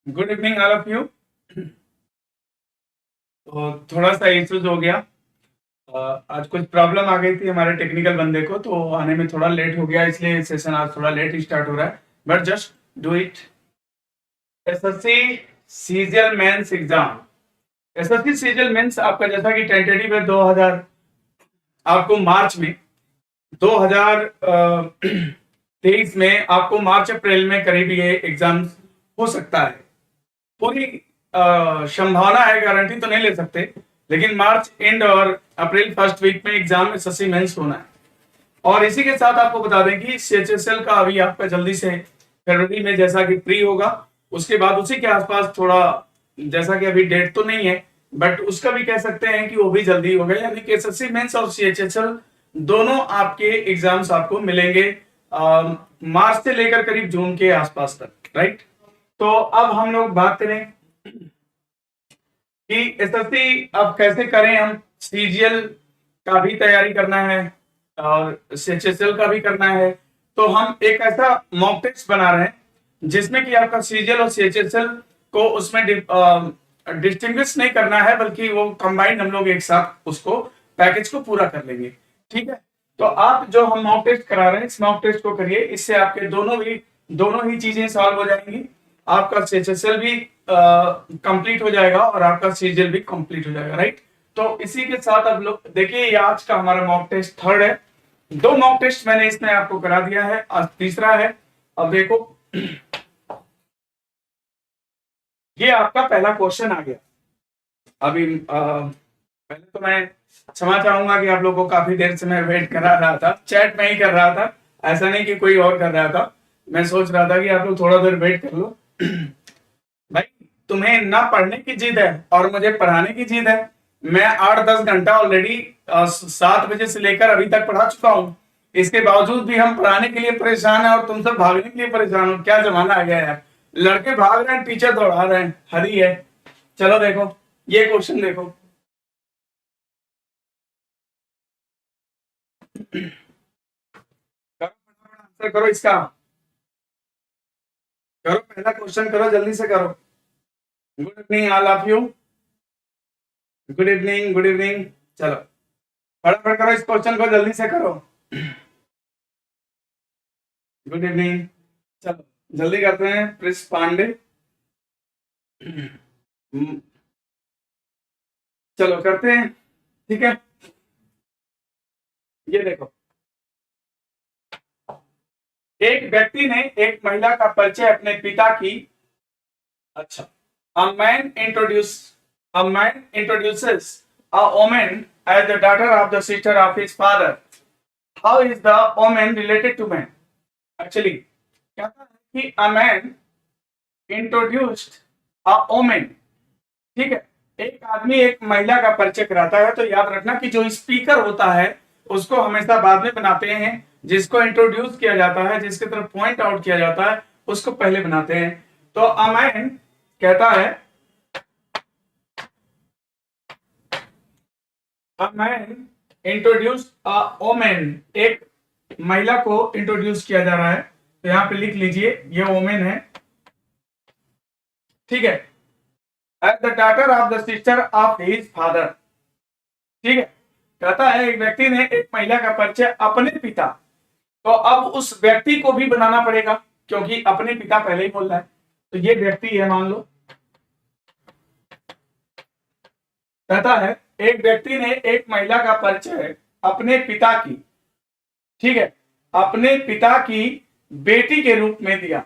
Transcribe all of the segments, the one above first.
Good evening all of you. तो थोड़ा सा इश्यूज हो गया। आज कुछ प्रॉब्लम आ गई थी हमारे टेक्निकल बंदे को, तो आने में थोड़ा लेट हो गया, इसलिए सेशन आज थोड़ा लेट स्टार्ट हो रहा है। But just do it. SSC CGL mains exam. SSC CGL mains आपका जैसा कि टेंटेटिव है 2000, आपको मार्च में 2023 में आपको मार्च अप्रैल में करीब ये एग्जाम हो सकता है। पूरी संभावना है, गारंटी तो नहीं ले सकते, लेकिन मार्च एंड और अप्रैल फर्स्ट वीक में एग्जाम एसएससी मेंस होना है। और इसी के साथ आपको बता दें कि सीएचएसएल का अभी आपका जल्दी से फरवरी में जैसा कि प्री होगा, उसके बाद उसी के आसपास थोड़ा, जैसा कि अभी डेट तो नहीं है, बट उसका भी कह सकते हैं कि वो भी जल्दी होगा। यानी कि एसएससी मेंस और सीएचएसएल दोनों आपके एग्जाम्स आपको मिलेंगे मार्च से लेकर करीब जून के आसपास तक, राइट। तो अब हम लोग बात करें कि एसएससी अब कैसे करें। हम सीजीएल का भी तैयारी करना है और सीएचएसएल का भी करना है, तो हम एक ऐसा मॉक टेस्ट बना रहे हैं जिसमें कि आपका सीजीएल और सीएचएसएल को उसमें डिस्टिंग्विश नहीं करना है, बल्कि वो कंबाइंड हम लोग एक साथ उसको पैकेज को पूरा कर लेंगे। ठीक है, तो आप जो हम मॉक टेस्ट करा रहे हैं इस मॉक टेस्ट को करिए, इससे आपके दोनों ही चीजें सॉल्व हो जाएंगी। आपका सीएचएसएल भी कंप्लीट हो जाएगा और आपका सीजीएल भी कंप्लीट हो जाएगा, राइट। तो इसी के साथ अब लोग देखिए, ये आज का हमारा मॉक टेस्ट थर्ड है। 2 मॉक टेस्ट मैंने इसमें आपको करा दिया है, आज तीसरा है। अब देखो, ये आपका पहला क्वेश्चन आ गया। अभी पहले तो मैं क्षमा चाहूंगा कि आप लोगों को काफी देर से मैं वेट करा रहा था, चैट में ही कर रहा था, ऐसा नहीं कि कोई और कर रहा था। मैं सोच रहा था कि आप लोग थोड़ा देर वेट कर लो। भाई, तुम्हें ना पढ़ने की जिद है और मुझे पढ़ाने की जिद है। मैं 8-10 घंटा ऑलरेडी 7 बजे से लेकर अभी तक पढ़ा चुका हूं। इसके बावजूद भी हम पढ़ाने के लिए परेशान है और तुम सब भागने के लिए परेशान हो। क्या जमाना आ गया है यार, लड़के भाग रहे हैं, टीचर दौड़ा रहे हैं, हरी है। चलो देखो, ये क्वेश्चन देखो। करो फटाफट आंसर करो इसका। करो, पहला क्वेश्चन करो, जल्दी से करो। Good evening all of you. Good evening, good evening. चलो फटाफट करो, इस क्वेश्चन को जल्दी से करो। Good evening. चलो जल्दी करते हैं। प्रिंस पांडे। चलो करते हैं, ठीक है। ये देखो, एक व्यक्ति ने एक महिला का परिचय अपने पिता की, अच्छा, a man introduces a woman as the daughter of the sister of his father. How is the woman related to man? Actually कहता है कि a man introduced a woman, ठीक है। एक आदमी एक महिला का परिचय कराता है, तो याद रखना कि जो स्पीकर होता है उसको हमेशा बाद में बनाते हैं, जिसको इंट्रोड्यूस किया जाता है, जिसकी तरफ पॉइंट आउट किया जाता है, उसको पहले बनाते हैं। तो अमैन कहता है, अमैन इंट्रोड्यूस अ वोमेन, एक महिला को इंट्रोड्यूस किया जा रहा है। तो यहां पे लिख लीजिए, ये वोमेन है, ठीक है, as the daughter of the sister of his father. ठीक है, कहता है एक व्यक्ति ने एक महिला का परिचय अपने पिता, तो अब उस व्यक्ति को भी बनाना पड़ेगा क्योंकि अपने पिता पहले ही बोल रहा है। तो ये व्यक्ति है, मान लो, कहता है एक व्यक्ति ने एक महिला का परिचय अपने पिता की, ठीक है, अपने पिता की बेटी के रूप में दिया।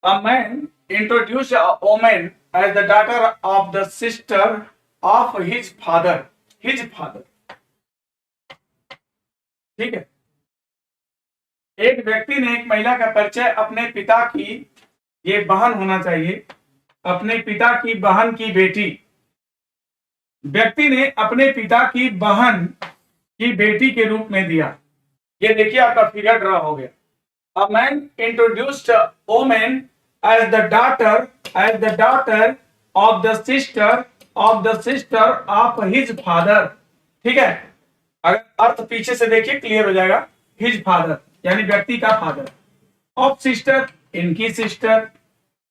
A man introduced a woman as the daughter of the sister of his father. His father. ठीक है, एक व्यक्ति ने एक महिला का परिचय अपने पिता की, ये बहन होना चाहिए, अपने पिता की बहन की बेटी, व्यक्ति ने अपने पिता की बहन की बेटी के रूप में दिया। ये देखिए आपका फिगर ड्रा हो गया। A man introduced a woman as the daughter of the sister of his father. ठीक है, अगर अर्थ पीछे से देखिए क्लियर हो जाएगा। हिज फादर यानी व्यक्ति का फादर, ऑफ सिस्टर इनकी सिस्टर,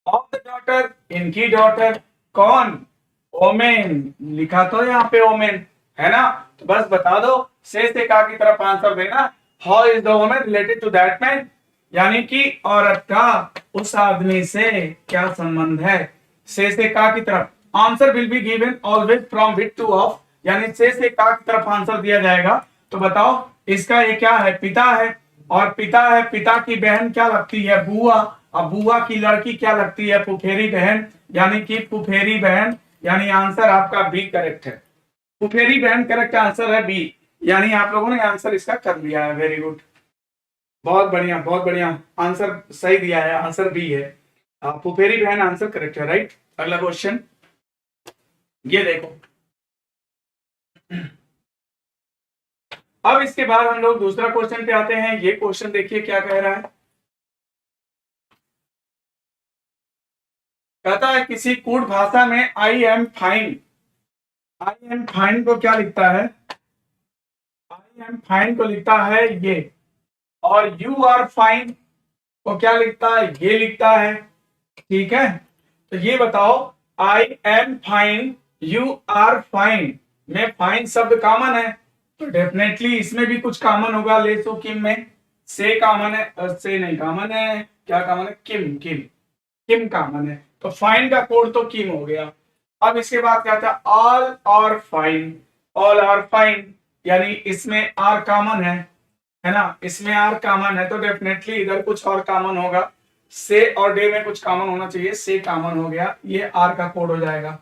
ऑफ द डॉटर, इनकी डॉटर। कौन? ओमेन। लिखा तो यहाँ पे ओमेन है ना, तो बस बता दो, से का की तरफ आंसर देना। How is the women related to that man, यानी कि औरत का उस आदमी से क्या संबंध है। से का की तरफ answer will be given always from with two of, यानी से का की तरफ आंसर दिया जाएगा। तो बताओ इसका ये क्या है, पिता है, और पिता है, पिता की बहन क्या लगती है, बुआ। अब बुआ की लड़की क्या लगती है, फुफेरी बहन, यानी कि फुफेरी बहन, यानी आंसर आपका बी करेक्ट है। फुफेरी बहन करेक्ट आंसर है बी, यानी आप लोगों ने आंसर इसका कर लिया है। वेरी गुड, बहुत बढ़िया बहुत बढ़िया, आंसर सही दिया है, आंसर बी है। फुफेरी बहन आंसर करेक्ट है, राइट। अगला क्वेश्चन ये देखो। अब इसके बाद हम लोग दूसरा क्वेश्चन पे आते हैं। ये क्वेश्चन देखिए क्या कह रहा है। कहता है किसी कूट भाषा में आई am fine, I am fine को क्या लिखता है, आई एम फाइन को लिखता है ये, और यू आर फाइन को क्या लिखता है, ये लिखता है। ठीक है, तो ये बताओ, I am fine, you are fine में फाइन शब्द कॉमन है, तो डेफिनेटली इसमें भी कुछ कॉमन होगा। लेसो किम में से कॉमन है, से नहीं कॉमन है, क्या कॉमन है, किम, किम, किम कॉमन है, तो फाइन का कोड तो किम हो गया। अब इसके बाद क्या था, ऑल और फाइन, ऑल आर फाइन, यानी इसमें आर कॉमन है ना, इसमें आर कॉमन है, तो डेफिनेटली इधर कुछ और कॉमन होगा। से और डे में कुछ कॉमन होना चाहिए, से कॉमन हो गया, ये आर का कोड हो जाएगा,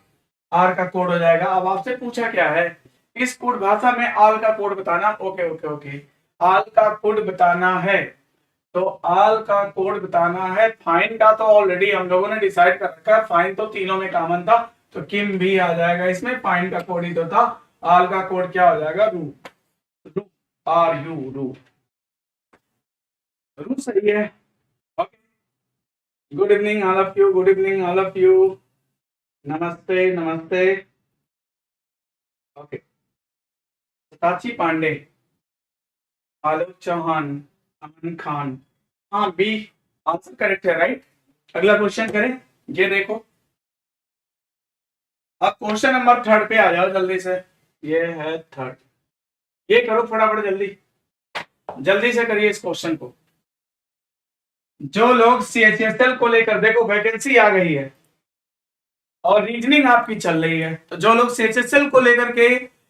आर का कोड हो जाएगा। अब आपसे पूछा क्या है, इस कोड भाषा में आल का कोड बताना। ओके ओके ओके, आल का कोड बताना है, तो आल का कोड बताना है। फाइन का तो ऑलरेडी हम लोगों ने डिसाइड कर रखा है, फाइन तो तीनों में कॉमन था, तो किम भी आ जाएगा इसमें, फाइन का कोड ही तो था। आल का कोड क्या हो जाएगा, रू, रू, आर यू, रू, रू सही है। Okay, good evening all of you, good evening all of you, नमस्ते नमस्ते। ओके, साची पांडे, आलोक चौहान, अमन खान, हाँ बी आंसर करेक्ट है, राइट। अगला क्वेश्चन करें, ये देखो। अब क्वेश्चन नंबर 3 पे आ जाओ जल्दी से, ये है 3, ये करो फटाफट, जल्दी जल्दी से करिए इस क्वेश्चन को। जो लोग सीएचएसएल को लेकर, देखो वैकेंसी आ गई है और रीजनिंग आपकी चल रही है, तो जो लोग सीएचएसएल को लेकर के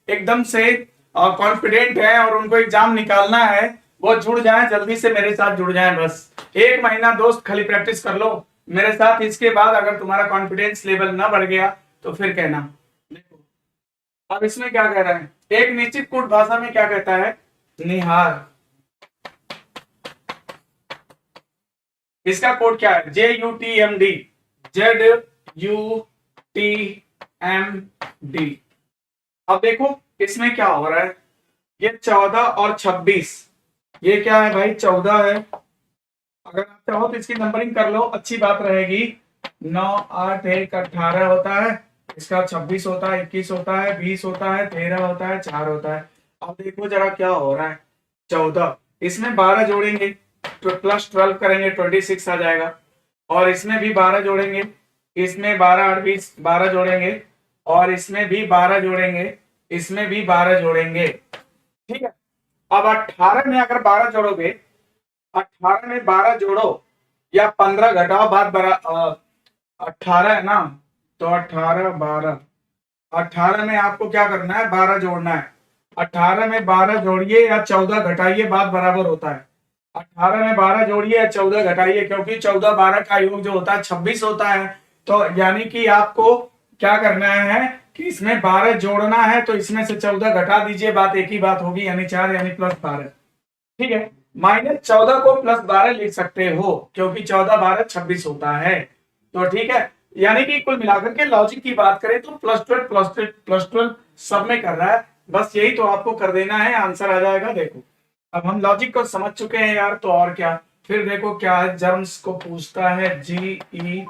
एकदम से कॉन्फिडेंट है और उनको एग्जाम निकालना है, वो जुड़ जाएं, जल्दी से मेरे साथ जुड़ जाएं। बस 1 महीना दोस्त खाली प्रैक्टिस कर लो मेरे साथ, इसके बाद अगर तुम्हारा कॉन्फिडेंस लेवल ना बढ़ गया तो फिर कहना। देखो अब इसमें क्या कह रहा है, एक निश्चित कूट भाषा में क्या कहता है, निहार, इसका कोड क्या है, JUTMD, ZUTMD। अब देखो इसमें क्या हो रहा है, ये 14 और 26, ये क्या है भाई, 14 है, अगर आप चाहो तो इसकी नंबरिंग कर लो, अच्छी बात रहेगी। 9 8 1 18 होता है, इसका 26 होता है, 21 होता है, 20 होता है, 13 होता है, 4 होता है। अब देखो जरा क्या हो रहा है, 14, इसमें 12 जोड़ेंगे तो प्लस 12 करेंगे 26 आ जाएगा, और इसमें भी 12 जोड़ेंगे, इसमें 12 8 20 12 जोड़ेंगे, और इसमें भी 12 जोड़ेंगे, इसमें भी 12 जोड़ेंगे। ठीक है, अब 18 में अगर 12 जोड़ोगे, 18 में 12 जोड़ो या 15 घटाओ, बात 18 है ना, तो 18 12, 18 में आपको क्या करना है, 12 जोड़ना है। 18 में 12 जोड़िए या 14 घटाइए, बात बराबर होता है। 18 में 12 जोड़िए या 14 घटाइए, क्योंकि 14 12 का योग जो होता है 26 होता है, तो यानी कि आपको क्या करना है कि इसमें 12 जोड़ना है, तो इसमें से 14 घटा दीजिए, बात एक ही बात होगी, यानी 4 यानी प्लस 12। ठीक है, -14 को +12 लिख सकते हो, क्योंकि 14 12 26 होता है, तो ठीक है। यानी कि कुल मिलाकर के लॉजिक की बात करें तो +12 सब में कर रहा है, बस यही तो आपको कर देना है, आंसर आ जाएगा। देखो अब हम लॉजिक को समझ चुके हैं यार, तो और क्या, फिर देखो क्या है, जर्म्स को पूछता है, GERMS,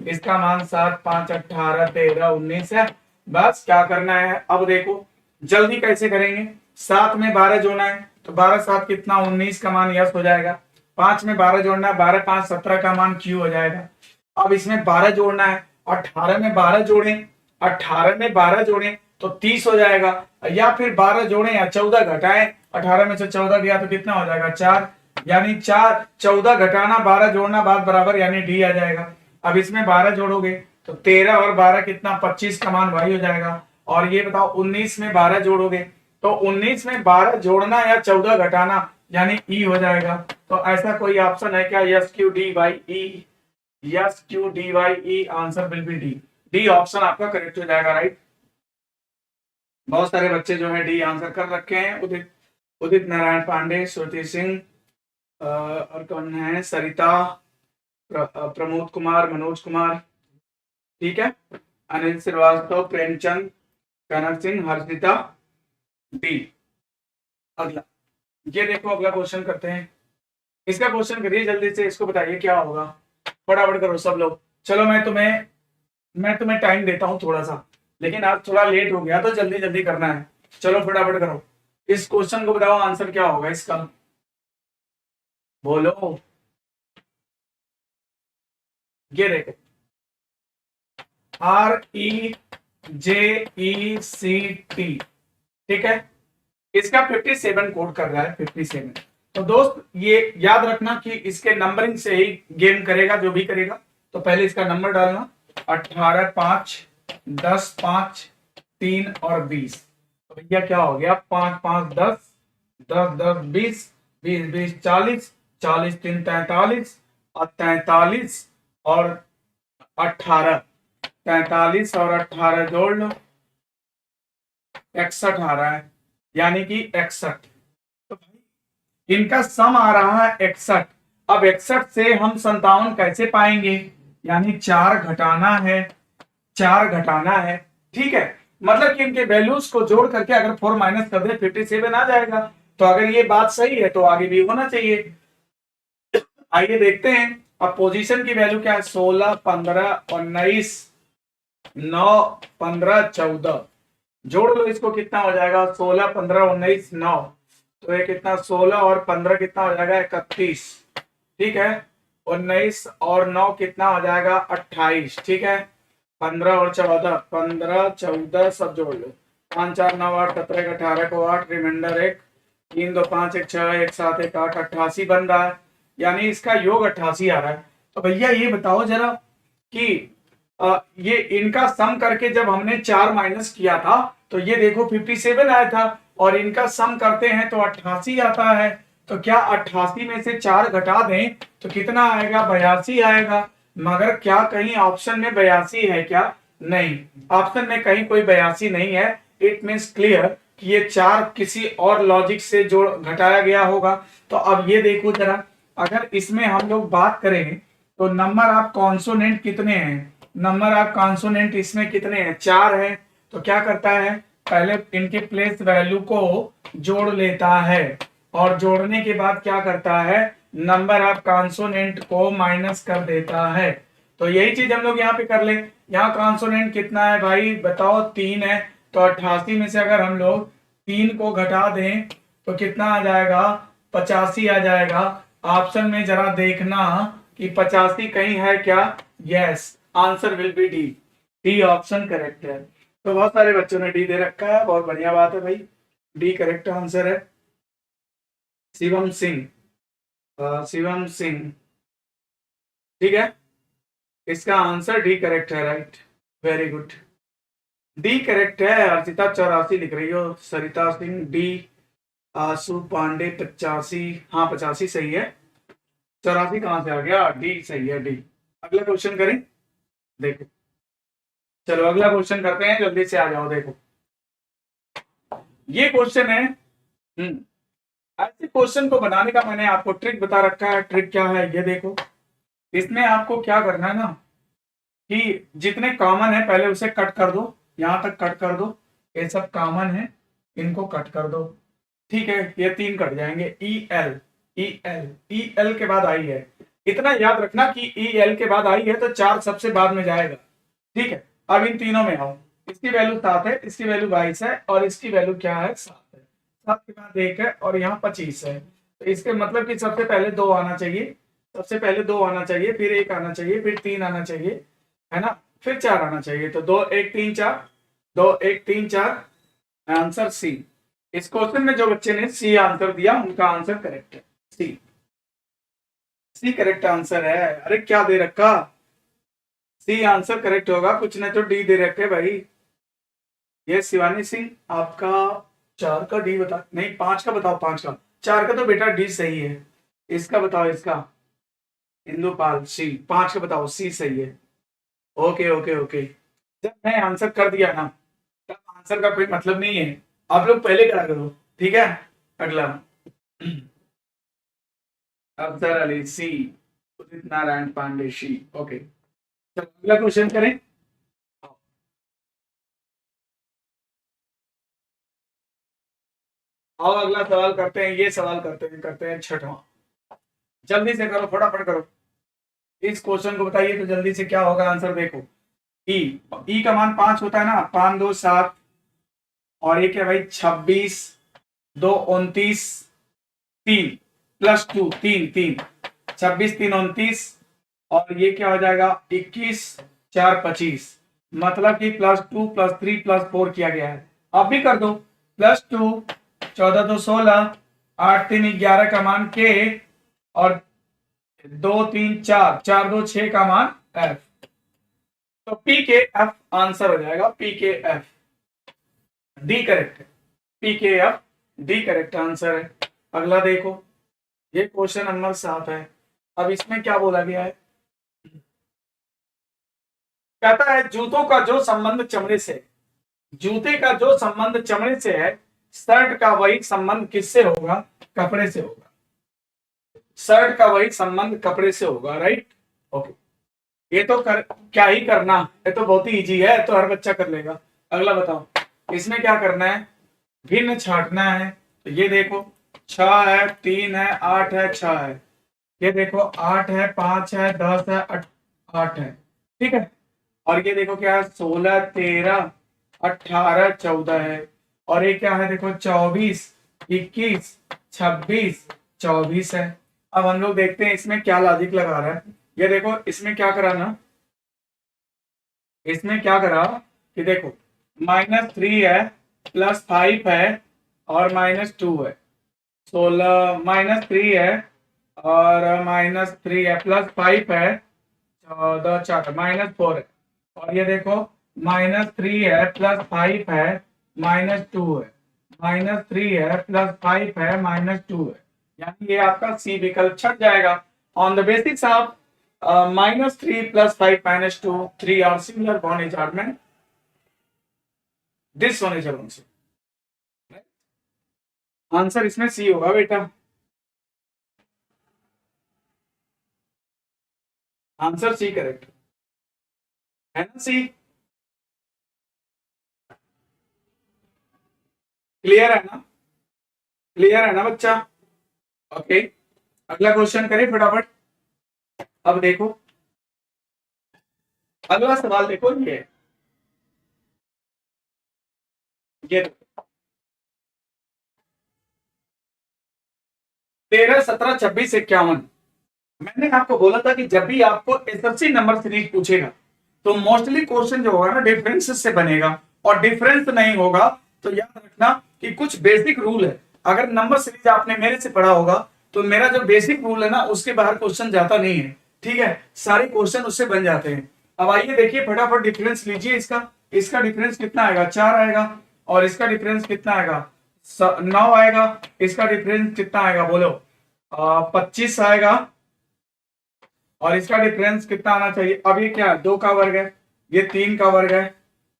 इसका मान 7 5 18 13 19 है। बस क्या करना है, अब देखो जल्दी कैसे करेंगे, 7 में 12 जोड़ना है, तो 12 7 कितना, 19 का मान यस हो जाएगा। 5 में 12 जोड़ना है, 12 5 17 का मान Q हो जाएगा। अब इसमें 12 जोड़ना है, 18 में 12 जोड़ें, 18 में 12 जोड़ें तो 30 हो जाएगा, या फिर 12 जोड़ें या 14 घटाएं, 18 में से 14 गया तो कितना हो जाएगा 4, यानी 4 14 घटाना 12 जोड़ना बात बराबर, यानी डी आ जाएगा। अब इसमें 12 जोड़ोगे तो 13 और 12 कितना 25 का मान वाई हो जाएगा। और ये बताओ 19 में 12 जोड़ोगे तो 19 में 12 जोड़ना या 14 घटाना यानी ई हो जाएगा। तो ऐसा कोई ऑप्शन है क्या? Yes Q D Y E, yes Q D Y E, answer will be D. D option आपका करेक्ट हो जाएगा, राइट। बहुत सारे बच्चे जो है डी आंसर कर रखे हैं। उदित उदित नारायण पांडे, श्रुति सिंह, और कौन है, सरिता, प्रमोद कुमार, मनोज कुमार, ठीक है, अनिल श्रीवास्तव, प्रेमचंद, कनक सिंह, हर्षिता, डी। अगला ये देखो, अगला क्वेश्चन करते हैं। इसका क्वेश्चन करिए जल्दी से, इसको बताइए क्या होगा, फटाफट करो सब लोग। चलो मैं तुम्हें टाइम देता हूं थोड़ा सा, लेकिन आज थोड़ा लेट हो गया तो जल्दी जल्दी करना है। चलो फटाफट करो, इस क्वेश्चन को बताओ आंसर क्या होगा इसका, बोलो। ये देखो REJECT, ठीक है, इसका 57 कोड कर रहा है, 57। तो दोस्त ये याद रखना कि इसके नंबरिंग से ही गेम करेगा जो भी करेगा। तो पहले इसका नंबर डालना 18 5 10 5 3 और 20। तो भैया क्या हो गया, 5 5 10 10 10 20 20 20 40 40 3 43 और 43 और 18, 43 और 18 जोड़ लो, 61 आ रहा है, यानी कि 61। तो भाई इनका सम आ रहा है 61। अब 61 से हम 57 कैसे पाएंगे, यानी 4 घटाना है, 4 घटाना है, ठीक है। मतलब कि इनके वैल्यूज को जोड़ करके अगर 4 माइनस कर दे 57 आ जाएगा। तो अगर ये बात सही है तो आगे भी होना चाहिए। आइए देखते हैं। अब पोजीशन की वैल्यू क्या है, 16 15 19 9 15 14, जोड़ लो इसको, कितना हो जाएगा 16 15 19 9, तो ये कितना 16 और 15 कितना हो जाएगा 31, ठीक है, 19 और 9 कितना हो जाएगा 28, ठीक है, 15 और 14 15 14 सब जोड़ लो, 5 4 9 8 17 18 को 8, रिमाइंडर 1, 3 2 5 1 6 1 7 1 8, 88 बन रहा है, यानी इसका योग 88 आ रहा है। तो भैया ये बताओ जरा कि ये इनका सम करके जब हमने 4 माइनस किया था तो ये देखो 57 आया था, और इनका सम करते हैं तो 88 आता है। तो क्या 88 में से 4 घटा दें तो कितना आएगा, 82 आएगा। मगर क्या कहीं ऑप्शन में 82 है क्या? नहीं, ऑप्शन में कहीं कोई 82 नहीं है। इट मीन्स क्लियर कि ये 4 किसी और लॉजिक से जोड़ घटाया गया होगा। तो अब ये देखो जरा, अगर इसमें हम लोग बात करें तो नंबर ऑफ कॉन्सोनेंट कितने हैं, नंबर ऑफ कॉन्सोनेंट इसमें कितने हैं, 4 है। तो क्या करता है, पहले इनके प्लेस वैल्यू को जोड़ लेता है, और जोड़ने के बाद क्या करता है, नंबर ऑफ कॉन्सोनेंट को माइनस कर देता है। तो यही चीज हम लोग यहाँ पे कर ले। यहाँ कॉन्सोनेंट कितना है भाई बताओ, 3 है। तो 88 में से अगर हम लोग 3 को घटा दें तो कितना आ जाएगा, 85 आ जाएगा। ऑप्शन में जरा देखना कि 85 कहीं है क्या। Yes, answer will be D. D option correct है। तो बहुत सारे बच्चों ने डी दे रखा है, बहुत बढ़िया बात है भाई, डी करेक्ट आंसर है। शिवम सिंह, शिवम सिंह, ठीक है, इसका आंसर डी करेक्ट है, right, very good, D correct है। अर्चिता 84 लिख रही हो, सरिता सिंह डी, आशु पांडे 85, हाँ 85 सही है, 84 कहां से आ गया, डी सही है, डी। अगला क्वेश्चन करें, देखो, चलो अगला क्वेश्चन करते हैं, जल्दी से आ जाओ। देखो ये क्वेश्चन है, ऐसे क्वेश्चन को बनाने का मैंने आपको ट्रिक बता रखा है। ट्रिक क्या है ये देखो, इसमें आपको क्या करना है ना कि जितने कॉमन है पहले उसे कट कर दो, यहां तक कट कर दो, ये सब कॉमन है, इनको कट कर दो, ठीक है, ये 3 कट जाएंगे। E L E L E L के बाद आई है, इतना याद रखना कि ई एल के बाद आई है तो 4 सबसे बाद में जाएगा, ठीक है। अब इन तीनों में आओ, इसकी वैल्यू 7 है, इसकी वैल्यू 22 है, और इसकी वैल्यू क्या है 7 है, 7 के बाद 1 है, और यहाँ 25 है। तो इसके मतलब कि सबसे पहले 2 आना चाहिए, सबसे पहले 2 आना चाहिए, फिर 1 आना चाहिए, फिर 3 आना चाहिए, है ना, फिर 4 आना चाहिए। तो 2 1 3 4, 2 1 3 4, आंसर सी। इस क्वेश्चन में जो बच्चे ने सी आंसर दिया उनका आंसर करेक्ट है, सी, सी करेक्ट आंसर है। अरे क्या दे रखा, सी आंसर करेक्ट होगा, कुछ नहीं तो डी दे रखे भाई। ये शिवानी सिंह आपका 4 का डी बता, नहीं 5 का बताओ, 5 का, 4 का तो बेटा डी सही है, इसका बताओ, इसका इंदुपाल सी, 5 का बताओ सी सही है। ओके ओके ओके, जब मैं आंसर कर दिया ना तब आंसर का कोई मतलब नहीं है, आप लोग पहले करा करो, ठीक है। अगला अफजर अली सी, उदित नारायण पांडे सी। ओके, चलो अगला क्वेश्चन करें। आओ अगला सवाल करते हैं, ये सवाल करते हैं 6वां। जल्दी से करो, फटाफट करो, इस क्वेश्चन को बताइए तो जल्दी से क्या होगा आंसर। देखो ई, ई का मान 5 होता है ना, 5 2 7, और ये क्या भाई 26, 2 29, 3 प्लस 2 3 3, 26 3 29, और ये क्या हो जाएगा 21 4 25, मतलब कि +2 +3 +4 किया गया है। आप भी कर दो, +2 14 2 16, 8 3 11 का मान के, और 2 3 4 4 2 6 का मान एफ। तो पी के एफ आंसर हो जाएगा, पी के एफ, डी करेक्ट है, पी के एफ डी करेक्ट आंसर है। अगला देखो, ये क्वेश्चन नंबर 7 है। अब इसमें क्या बोला गया है, कहता है जूतों का जो संबंध चमड़े से, जूते का जो संबंध चमड़े से है, शर्ट का वही संबंध किससे होगा, कपड़े से होगा। शर्ट का वही संबंध कपड़े से होगा, राइट। ओके, ये तो क्या ही करना, ये तो बहुत ही इजी है, तो हर बच्चा कर लेगा। अगला बताओ, इसमें क्या करना है, भिन्न छांटना है। तो ये देखो 6 है, 3 है, 8 है, 6 है, ये देखो 8 है, 5 है, 10 है, 8 है, ठीक है। और ये देखो क्या है 16 13 18 14 है, और ये क्या है देखो 24 21 26 24 है। अब हम लोग देखते हैं इसमें क्या लॉजिक लगा रहा है। ये देखो इसमें क्या करा ना, इसमें क्या करा कि देखो -3 है, +5 है, और -2 है, 16 -3 है, और -3 है, +5 है, 14 4 -4 है, और ये देखो -3 है, +5 है, -2 है, -3 है, +5 है, -2 है, यानी ये आपका सी विकल्प छट जाएगा। On the basics of -3 +5 -2, 3 are similar bond adjustment, this one is answer. Answer इसमें सी होगा बेटा, आंसर सी करेक्ट है ना, सी। क्लियर है ना, क्लियर है ना बच्चा। ओके, अगला क्वेश्चन करें फटाफट। अब देखो अगला सवाल, देखो ये 13 17 26 51। मैंने आपको बोला था कि जब भी आपको एसएससी नंबर सीरीज पूछेगा तो मोस्टली क्वेश्चन जो होगा ना डिफरेंस से बनेगा, और डिफरेंस नहीं होगा तो याद रखना कि कुछ बेसिक रूल है। अगर नंबर सीरीज आपने मेरे से पढ़ा होगा तो मेरा जो बेसिक रूल है ना उसके बाहर क्वेश्चन जाता नहीं है, ठीक है, सारे क्वेश्चन उससे बन जाते हैं। अब आइए देखिए फटाफट डिफरेंस लीजिए, इसका डिफरेंस कितना आएगा 4 आएगा, और इसका डिफरेंस कितना आएगा 9 आएगा, इसका डिफरेंस कितना आएगा बोलो 25 आएगा, और इसका डिफरेंस कितना आना चाहिए। अब ये क्या है 2 का वर्ग है, ये 3 का वर्ग है,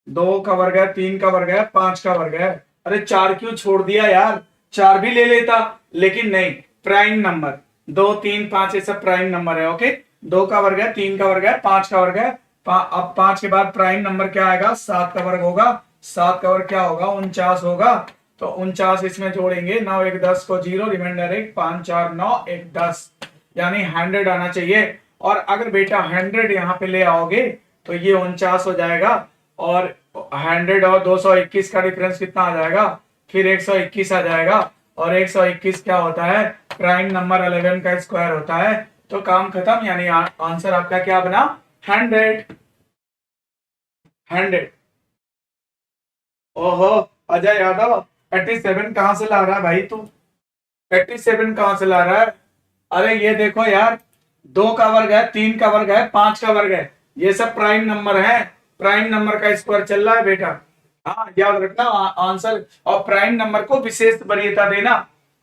2 का वर्ग है, 3 का वर्ग है, 5 का वर्ग है। अरे 4 क्यों छोड़ दिया यार, 4 भी ले लेता, लेकिन नहीं, प्राइम नंबर 2 3 5 ये सब प्राइम नंबर है। ओके, 2 का वर्ग है, 3 का वर्ग है, 5 का वर्ग है, अब 5 के बाद प्राइम नंबर क्या आएगा 7 का वर्ग होगा, 7 का वर्ग क्या होगा 49 होगा। तो 49 इसमें जोड़ेंगे, 9 1 10 को 0, रिमाइंडर 1, 5 4 9 1 10, यानी 100 आना चाहिए। और अगर बेटा 100 यहाँ पे ले आओगे तो ये 49 हो जाएगा, और 100 और 221 का डिफरेंस कितना आ जाएगा, फिर 121 आ जाएगा, और 121 क्या होता है प्राइम नंबर 11 का स्क्वायर होता है, तो काम खत्म, यानी आंसर आपका क्या बना? 100। 100। ओहो, अजय यादव 87 कहां से ला रहा है भाई तू? 87 कहां से ला रहा है? अरे ये देखो यार, 2 का वर्ग है, 3 का वर्ग है, 5 का वर्ग है, ये सब प्राइम नंबर है। प्राइम नंबर का स्क्वायर चल रहा है बेटा। हाँ, याद रखना आंसर। और प्राइम नंबर को विशेष वरीयता देना।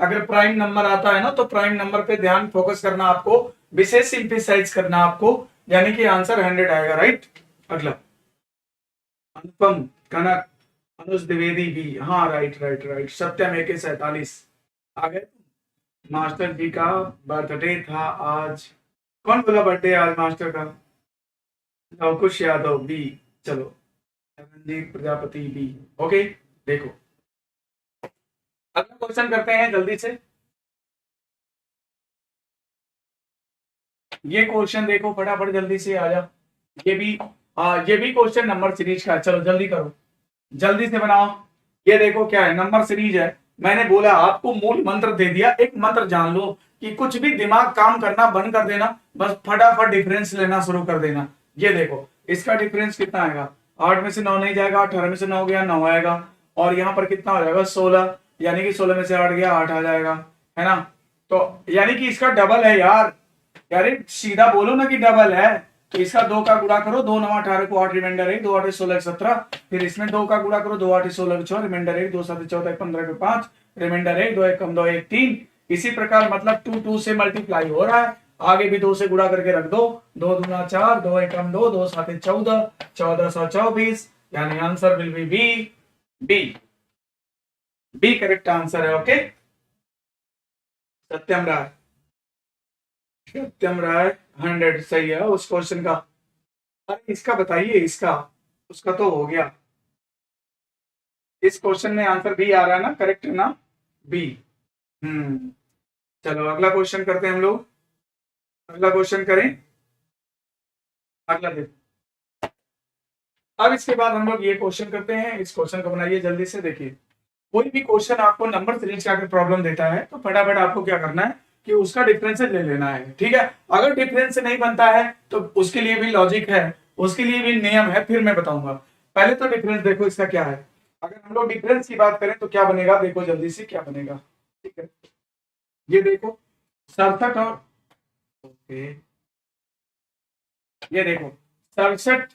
अगर प्राइम नंबर आता है ना, तो प्राइम नंबर पे ध्यान फोकस करना आपको, विशेष सिंप्लीसाइज करना आपको, यानी कि आंसर 100 आएगा। राइट। अगला, अनुपम कनक, अनुज द्विवेदी भी, हाँ राइट राइट राइट। सत्यम AK 47 आ गए। मास्टर जी का बर्थडे था आज। कौन बोला बर्थडे आज मास्टर का? लवकुश यादव बी। चलो, रंजीत प्रजापति बी। ओके, देखो अगला क्वेश्चन करते हैं जल्दी से। ये क्वेश्चन देखो फटाफट, जल्दी से आ जा। ये भी क्वेश्चन नंबर सीरीज का है। चलो जल्दी करो, जल्दी से बनाओ। ये देखो क्या है, नंबर सीरीज है। मैंने बोला आपको मूल मंत्र दे दिया, एक मंत्र जान लो कि कुछ भी दिमाग काम करना बंद कर देना, बस फटाफट डिफरेंस लेना शुरू कर देना। ये देखो इसका डिफरेंस कितना आएगा? 8 में से 9 नहीं जाएगा, 18 में से 9 गया 9 आएगा, और यहाँ पर कितना हो जाएगा? 16, यानी कि 16 में से 8 गया 8 आ जाएगा, है ना? तो यानी कि इसका डबल है यार। यार सीधा बोलो ना कि डबल है। तो इसका 2 का गुणा करो, 2 9 18 को 8 रिमाइंडर 1, 2 8 16 17। फिर इसमें 2 का गुणा करो, 2 8 16 6 रिमाइंडर 1, 2 7 14 15 के 5 रिमाइंडर 1, 2 1 कम 2 1 3। इसी प्रकार मतलब 2 2 से मल्टीप्लाई हो रहा है, आगे भी 2 से गुणा करके रख दो। 2 दूना 4, 2 1 कम 2, 2 7 14, 1424, यानी answer will be B. B B correct answer है। ओके, सत्यम राय, सत्यम राय 100 सही है उस क्वेश्चन का। अरे इसका बताइए, इसका उसका तो हो गया। इस क्वेश्चन में आंसर बी आ रहा है ना, करेक्ट है ना? बी। हम्म। चलो अगला क्वेश्चन करते हैं हम लोग। अगला क्वेश्चन करें। अगला देखो, अब इसके बाद हम लोग ये क्वेश्चन करते हैं। इस क्वेश्चन को बनाइए जल्दी से। देखिए, कोई भी क्वेश्चन आपको नंबर सीरीज का अगर प्रॉब्लम देता है, तो फटाफट आपको क्या करना है कि उसका डिफरेंस ले लेना है। ठीक है, अगर डिफरेंस नहीं बनता है तो उसके लिए भी लॉजिक है, उसके लिए भी नियम है, फिर मैं बताऊंगा। पहले तो डिफरेंस देखो इसका क्या है। अगर हम लोग डिफरेंस की बात करें तो क्या बनेगा, देखो जल्दी से क्या बनेगा। ठीक है, ये देखो 67 और ओके, ये देखो 67,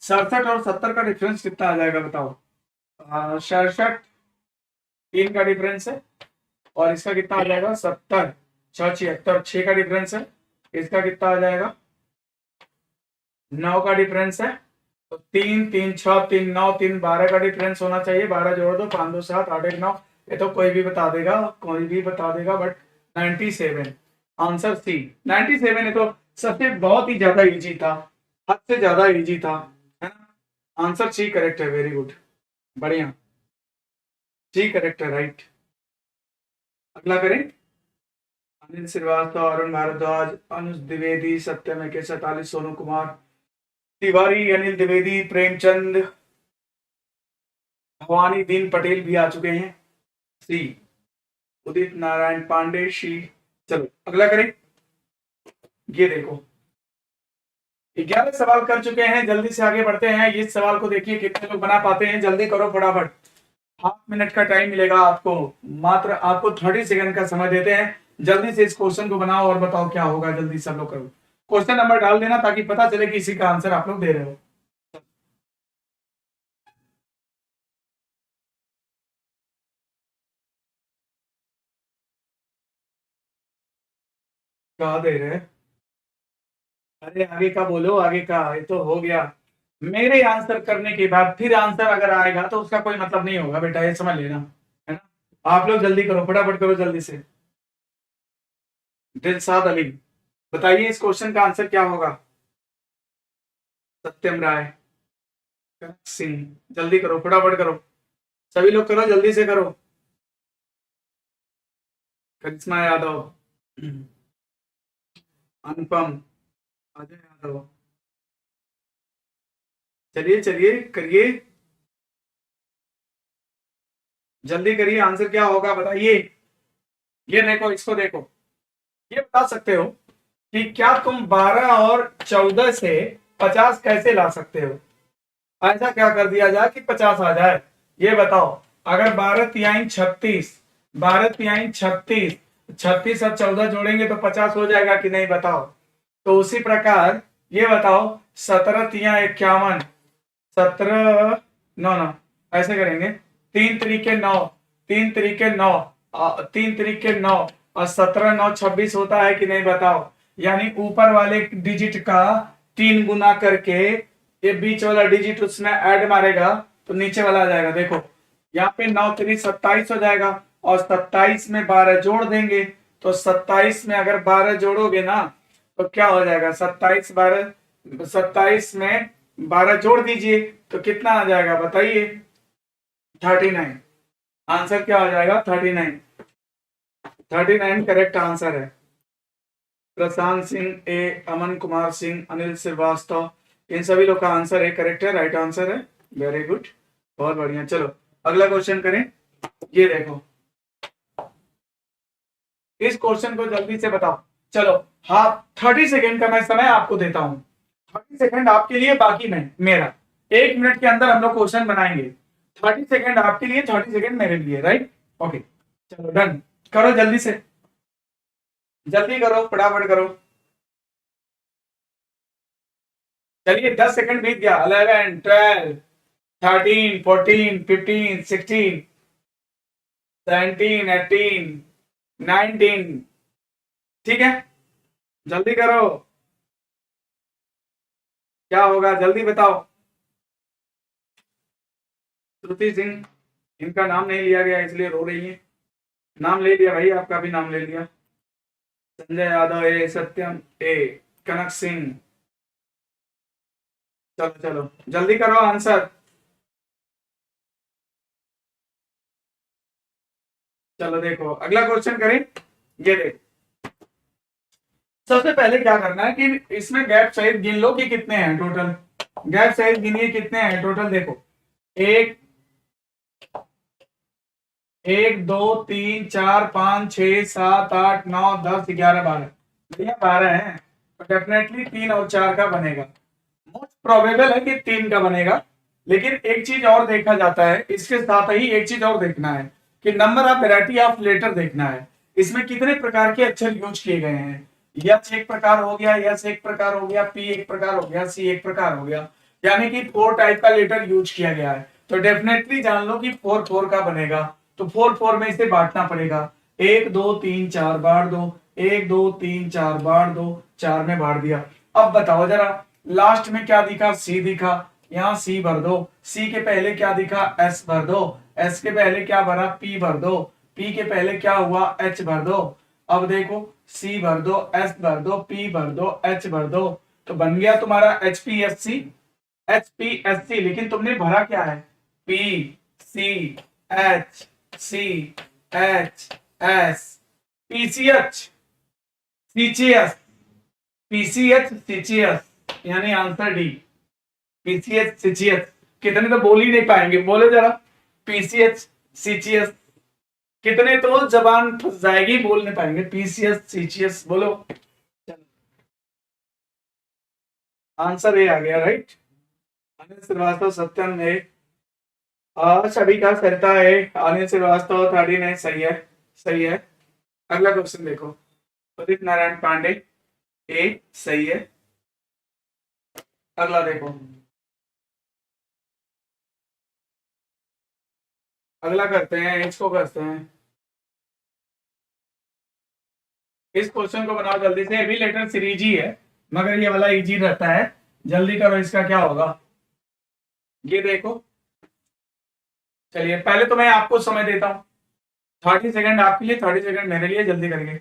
67 और 70 का डिफरेंस कितना आ जाएगा बताओ? 67 3 का डिफरेंस है, और इसका कितना आ जाएगा? 70 6 76 6 का डिफरेंस है। इसका कितना आ जाएगा? 9 का डिफरेंस है। तो 3 3 6 3 9 3 12 का डिफरेंस होना चाहिए। 12 जोड़ दो, 5 2 7 8 1 9। ये तो कोई भी बता देगा, कोई भी बता देगा, बट 97 आंसर सी। 97 है तो सबसे बहुत ही ज्यादा इजी था, हद से ज्यादा इजी था, है ना? आंसर सी करेक्ट है। वेरी गुड, बढ़िया, सी करेक्ट है। राइट। अगला करें। अनिल श्रीवास्तव, अरुण भारद्वाज, अनुज द्विवेदी, सत्यम AK 47, सोनू कुमार तिवारी, अनिल द्विवेदी, प्रेमचंद, भवानी दीन पटेल भी आ चुके हैं। सी, उदित नारायण पांडे सी। चलो अगला करें। ये देखो 11 सवाल कर चुके हैं, जल्दी से आगे बढ़ते हैं। इस सवाल को देखिए कितने लोग बना पाते हैं, जल्दी करो फटाफट। हाफ मिनट का टाइम मिलेगा आपको, मात्र आपको 30 सेकंड का समय देते हैं। जल्दी से इस क्वेश्चन को बनाओ और बताओ क्या होगा। जल्दी सब लोग करो, क्वेश्चन नंबर डाल देना ताकि पता चले कि इसी का आंसर आप लोग दे रहे हो। कहा दे रहे हैं? अरे आगे का बोलो, आगे का। ये तो हो गया। मेरे आंसर करने के बाद फिर आंसर अगर आएगा तो उसका कोई मतलब नहीं होगा बेटा, ये समझ लेना, है ना? आप लोग जल्दी करो, फटाफट करो जल्दी से। दिलशाद अली, बताइए इस क्वेश्चन का आंसर क्या होगा? सत्यम राय सिंह, जल्दी करो फटाफट करो, सभी लोग करो जल्दी से करो। करिश्मा यादव, अनुपम, अजय यादव, चलिए चलिए करिए, जल्दी करिए। आंसर क्या होगा बताइए। ये देखो, इसको देखो, ये बता सकते हो कि क्या तुम 12 और 14 से 50 कैसे ला सकते हो। ऐसा क्या कर दिया जाए कि 50 आ जाए, ये बताओ। अगर 12 तिहाई 36, 12 तिहाई 36, 36 और 14 जोड़ेंगे तो 50 हो जाएगा कि नहीं, बताओ। तो उसी प्रकार ये बताओ, 17 तिया 51, 17 नौ नौ, ऐसे करेंगे, 3 तरीके 9, 3 तरीके 9, 3 तरीके 9 और 17 9 26 होता है कि नहीं, बताओ। यानी ऊपर वाले डिजिट का 3 गुना करके ये बीच वाला डिजिट उसमें ऐड मारेगा तो नीचे वाला आ जाएगा। देखो यहाँ पे 9 3 27 हो जाएगा और 27 में 12 जोड़ देंगे तो 27 में अगर 12 जोड़ोगे ना तो क्या हो जाएगा, 27 12, 27 में 12 जोड़ दीजिए तो कितना आ जाएगा बताइए, 39। आंसर क्या हो जाएगा, 39। 39 करेक्ट आंसर है। प्रशांत सिंह ए, अमन कुमार सिंह, अनिल श्रीवास्तव, इन सभी लोग का आंसर है करेक्ट है, राइट आंसर है। वेरी गुड, बहुत बढ़िया। चलो अगला क्वेश्चन करें। ये देखो, इस क्वेश्चन को जल्दी से बताओ। चलो हाँ, 30 सेकेंड का मैं समय आपको देता हूं। 30 सेकेंड आपके लिए, बाकी नहीं मेरा। 1 मिनट के अंदर हम लोग क्वेश्चन बनाएंगे। 30 सेकेंड आपके लिए, 30 सेकेंड मेरे लिए, राइट। ओके चलो डन, करो जल्दी से, जल्दी करो, फटाफट करो। चलिए 10 सेकंड बीत गया। 11 12 13 14 15 16 17 18 19। ठीक है, जल्दी करो, क्या होगा जल्दी बताओ। श्रुति सिंह, इनका नाम नहीं लिया गया इसलिए रो रही है। नाम ले लिया भाई, आपका भी नाम ले लिया। संजय यादव ए, सत्यम ए, कनक सिंह। चलो चलो जल्दी करो आंसर। चलो देखो अगला क्वेश्चन करें। ये देखो, सबसे पहले क्या करना है कि इसमें गैप सहित गिन लो कि कितने हैं टोटल। गैप सहित गिनिए कितने हैं टोटल। देखो, एक, 1 2 3 4 5 6 7 8 9 10 11 12, भैया 12 है तो डेफिनेटली 3 और 4 का बनेगा। मोस्ट प्रोबेबल है कि 3 का बनेगा। लेकिन एक चीज और देखा जाता है, इसके साथ ही एक चीज और देखना है कि number of variety of letter देखना है। इसमें कितने प्रकार के अक्षर यूज किए गए हैं। यस एक प्रकार हो गया, यस एक प्रकार हो गया, पी एक प्रकार हो गया, सी एक प्रकार हो गया, यानी कि 4 टाइप का लेटर यूज किया गया है। तो डेफिनेटली जान लो कि 4 4 का बनेगा। तो 4 4 में इसे बांटना पड़ेगा। 1 2 3 4 बांट दो, 1 2 3 4 बांट दो, 4 में बांट दिया। अब बताओ जरा, लास्ट में क्या दिखा, सी दिखा, यहाँ सी भर दो। सी के पहले क्या दिखा, एस भर दो। एस के पहले क्या भरा, पी भर दो। पी के पहले क्या हुआ, एच भर दो। अब देखो, सी भर दो, एस भर दो, पी भर दो, एच भर दो, तो बन गया तुम्हारा H P S C. H P S C, लेकिन तुमने भरा क्या है, P C H C H S, PCH CCS, PCH CCS, यानी आंसर डी, पीसीएच सीसीएस। कितने तो बोल ही नहीं पाएंगे, बोले जरा, पीसीएच सीसीएस। कितने तो जबान फंस जाएगी, बोल नहीं पाएंगे, पीसीएस सीसीएस बोलो। आंसर ए आ गया, राइट। अनिल श्रीवास्तव, सत्यम ए, सभी का सरता है। अनिल श्रीवास्तव 39 सही है, सही है। अगला क्वेश्चन देखो, उदित नारायण पांडे ए सही है। अगला देखो, अगला करते हैं, इसको करते हैं। इस क्वेश्चन को बनाओ जल्दी से, ये भी लेटर सीरीज ही है मगर ये वाला इजी रहता है। जल्दी करो, इसका क्या होगा ये देखो। चलिए पहले तो मैं आपको समय देता हूं, 30 सेकंड आपके लिए, 30 सेकंड मेरे लिए, जल्दी करिए,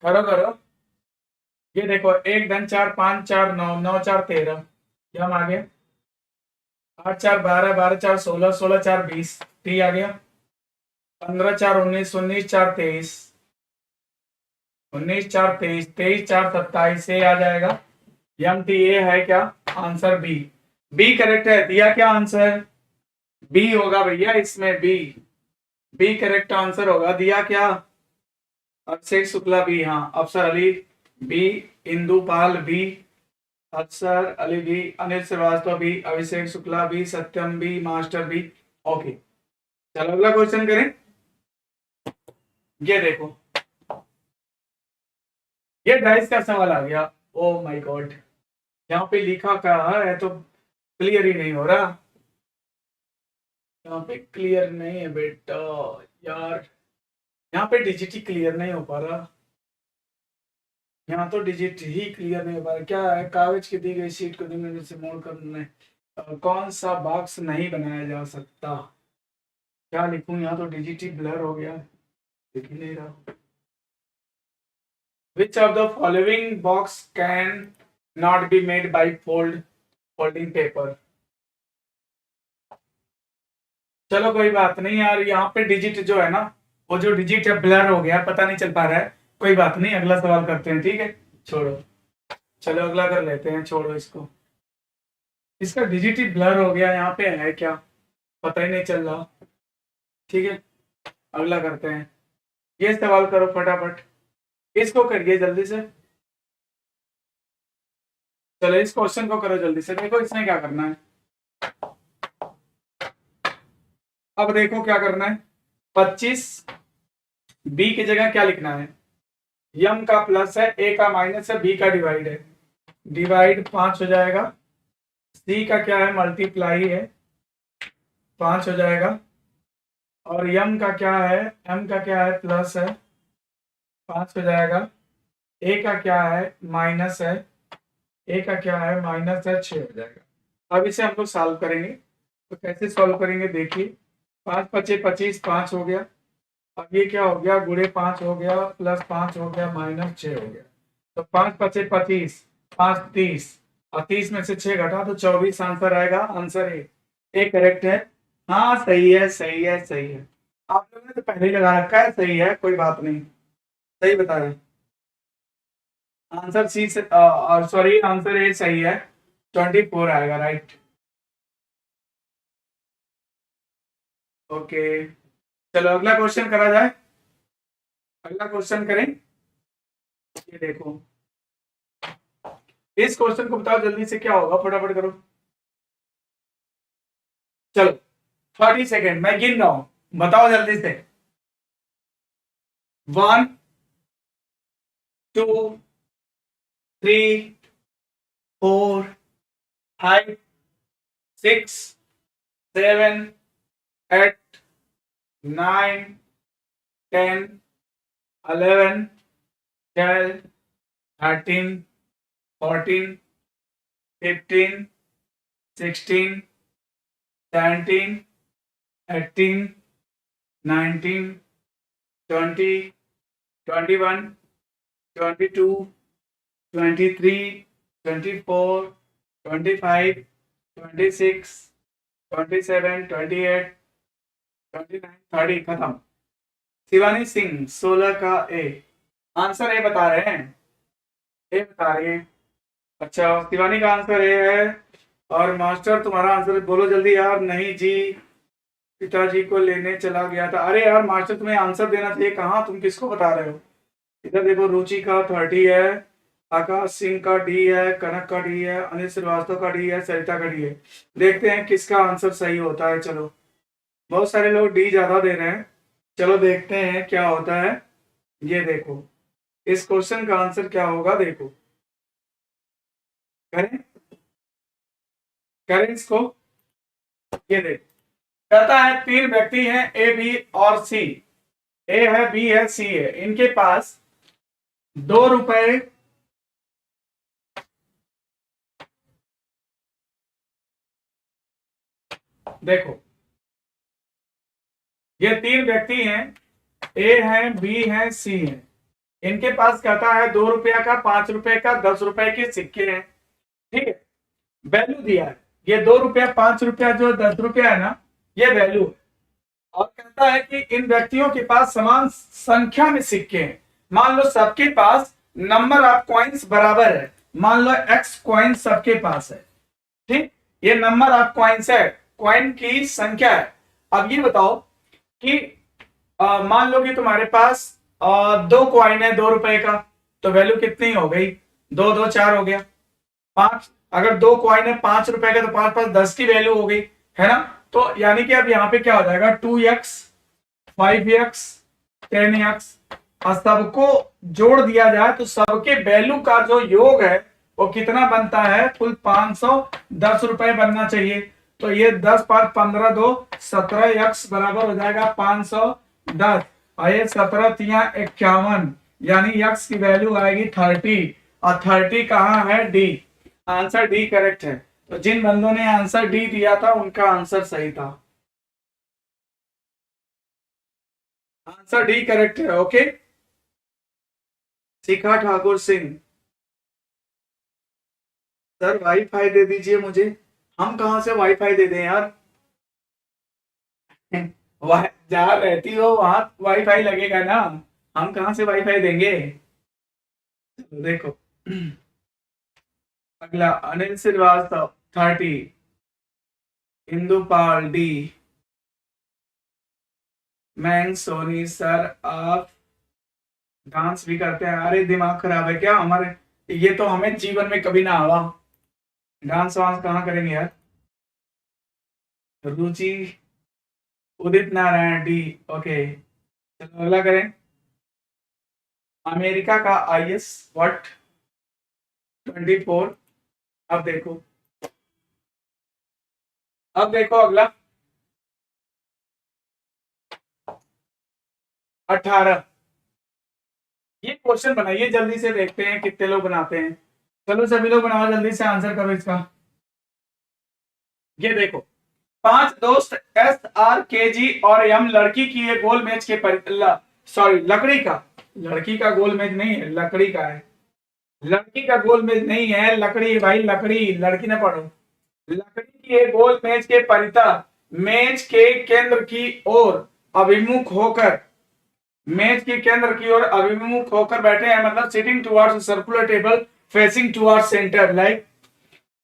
करो करो। ये देखो, 1 धन 4 5 4 9 9 4 13, ये हम आ गए। 8 4 12 12 4 16 16 4 20, टी आ गया। 15 4 19 19 4 23, 19 4 23, 23 4 27 से आ जाएगा। एम टी ए है क्या, आंसर बी। बी करेक्ट है, दिया क्या आंसर, बी होगा भैया इसमें, बी, बी करेक्ट आंसर होगा। दिया क्या? अभिषेक शुक्ला बी, हाँ। अफसर अली बी, इंदुपाल बी, अफसर अली बी, अनिल श्रीवास्तव बी, अभिषेक शुक्ला बी, सत्यम बी, मास्टर बी। ओके, चलो अगला क्वेश्चन करें। ये देखो, ये डाइस का सवाल आ गया। ओ माय गॉड, यहाँ पे लिखा क्या है तो क्लियर ही नहीं हो रहा। यहाँ पे क्लियर नहीं है बेटा यार, यहाँ पे डिजिट ही क्लियर नहीं हो पा रहा। यहाँ तो डिजिट ही क्लियर नहीं हो पा रहा। क्या है? कागज की दी गई शीट को 2 मिनट से मोड़ करने कौन सा बॉक्स नहीं बनाया जा सकता? क्या लिखूं? यहाँ तो डिजिट ही ब्लर हो गया, दिख ही नहीं रहा। Which of the following box can not be made by folding paper? चलो कोई बात नहीं यार, यहाँ पे डिजिट जो है ना, वो जो डिजिट है ब्लर हो गया, पता नहीं चल पा रहा है। कोई बात नहीं, अगला सवाल करते हैं, ठीक है? छोड़ो, चलो अगला कर लेते हैं, छोड़ो इसको। इसका डिजिट ही ब्लर हो गया, यहाँ पे है क्या पता ही नहीं चल रहा। ठीक है, अगला करते हैं। ये सवाल करो फटाफट, इसको करिए जल्दी से। चलो इस क्वेश्चन को करो जल्दी से। देखो इसमें क्या करना है, अब देखो क्या करना है। 25 बी की जगह क्या लिखना है? यम का प्लस है, ए का माइनस है, बी का डिवाइड है। डिवाइड 5 हो जाएगा। सी का क्या है? मल्टीप्लाई है, 5 हो जाएगा। और यम का क्या है? एम का क्या है? प्लस है, 5 हो जाएगा। ए का क्या है? माइनस है, ए का क्या है? माइनस है, 6 हो जाएगा। अब इसे हम लोग सॉल्व करेंगे, तो कैसे सॉल्व करेंगे देखिए। 5 पचे 25, 5 हो गया। अब ये क्या हो गया? गुणे 5 हो गया, प्लस 5 हो गया, माइनस 6 हो गया। तो 5 पचे 25, 5 30, और 30 में से 6 घटा तो 24 आंसर आएगा। आंसर ए करेक्ट है। हाँ सही है, सही है, सही है। आप लोगों ने तो पहले ही लगा रखा है, सही है, कोई बात नहीं, सही बता रहे हैं। आंसर सी से सॉरी, आंसर ए सही है, 24 आएगा, राइट। ओके, चलो अगला क्वेश्चन करा जाए। अगला क्वेश्चन करें। ये देखो, इस क्वेश्चन को बताओ जल्दी से क्या होगा, फटाफट करो। चलो 30 सेकेंड मैं गिन रहा हूं, बताओ जल्दी से। 1 2 3 4 5 6 7 8 9 10 11 12 13 14 15 16 17 18 19 20 21 22 23 24 25 26 27 28 29 30 खत्म। शिवानी सिंह 16 का ए। आंसर ए बता रहे हैं, ए बता रही है। अच्छा, शिवानी का आंसर ए है। और मास्टर तुम्हारा आंसर बोलो जल्दी यार। नहीं जी, पिताजी को लेने चला गया था। अरे यार मास्टर, तुम्हें आंसर देना चाहिए, कहाँ तुम किसको बता रहे हो? इधर देखो, रुचि का 30 है, आकाश सिंह का डी है, कनक का डी है, अनिल श्रीवास्तव का डी है, सरिता का डी है। देखते हैं किसका आंसर सही होता है। चलो, बहुत सारे लोग डी ज्यादा दे रहे हैं, चलो देखते हैं क्या होता है। ये देखो, इस क्वेश्चन का आंसर क्या होगा, देखो। करें करें इसको। ये देखो, कहता है 3 व्यक्ति हैं, ए बी और सी। ए है, बी है, सी है। इनके पास 2 रुपए देखो, ये 3 व्यक्ति हैं, ए है, बी है, सी है। इनके पास कहता है 2 रुपया का, 5 रुपए का, 10 रुपए के सिक्के हैं। ठीक है, वैल्यू दिया है। ये 2 रुपया, 5 रुपया, जो 10 रुपया है ना, ये वैल्यू है। और कहता है कि इन व्यक्तियों के पास समान संख्या में सिक्के हैं। मान लो सबके पास नंबर ऑफ कॉइन्स बराबर है। मान लो एक्स कॉइन सबके पास है, ठीक। ये नंबर ऑफ कॉइन्स है, कॉइन की संख्या है। अब ये बताओ कि मान लो कि तुम्हारे पास दो कॉइन है 2 रुपए का, तो वैल्यू कितनी हो गई? 2 2 4 हो गया 5। अगर दो कॉइन है 5 रुपए का तो 5 5 10 की वैल्यू हो गई, है ना? तो यानी कि अब यहाँ पे क्या हो जाएगा? 2x 5x 10x, और सबको जोड़ दिया जाए तो सबके वैल्यू का जो योग है वो कितना बनता है? कुल 510 रुपए बनना चाहिए। तो ये 10 5 15 2 17x बराबर हो जाएगा 510, और ये 17 तिया 51, यानी x की वैल्यू आएगी 30, और 30 कहाँ है? डी। आंसर डी करेक्ट है। तो जिन बंदों ने आंसर डी दिया था उनका आंसर सही था। आंसर डी करेक्ट है। ओके, शिखा ठाकुर सिंह, सर वाईफाई दे दीजिए मुझे। हम कहां से वाईफाई दे दें यार? जहां रहती हो वहां वाईफाई लगेगा ना, हम कहां से वाईफाई देंगे? देखो अगला अनिल श्रीवास्तव 30, इंदुपाल डी, मैंग सोनी सर आप डांस भी करते हैं? अरे दिमाग खराब है क्या हमारे? ये तो हमें जीवन में कभी ना आवा, डांस वांस कहाँ करेंगे यार? रुचि उदित नारायण डी। ओके, चलो अगला करें। अमेरिका का आईएस व्हाट 24। अब देखो, अब देखो अगला 18। ये क्वेश्चन बनाइए जल्दी से, देखते हैं कितने लोग बनाते हैं। चलो सभी लोग बनाओ, जल्दी से आंसर करो इसका। ये देखो, 5 दोस्त SRKG और एम लड़की की ये गोल मैच के सॉरी लकड़ी का, लड़की का गोल मैच नहीं है, लकड़ी का है। लड़की का गोल मेज नहीं है, लकड़ी भाई, लकड़ी, लड़की ना पढ़ो। लकड़ी की एक गोल मेज के परिता मेज के केंद्र की ओर अभिमुख होकर, मेज के केंद्र की ओर अभिमुख होकर बैठे हैं, मतलब sitting towards circular table facing towards centre like.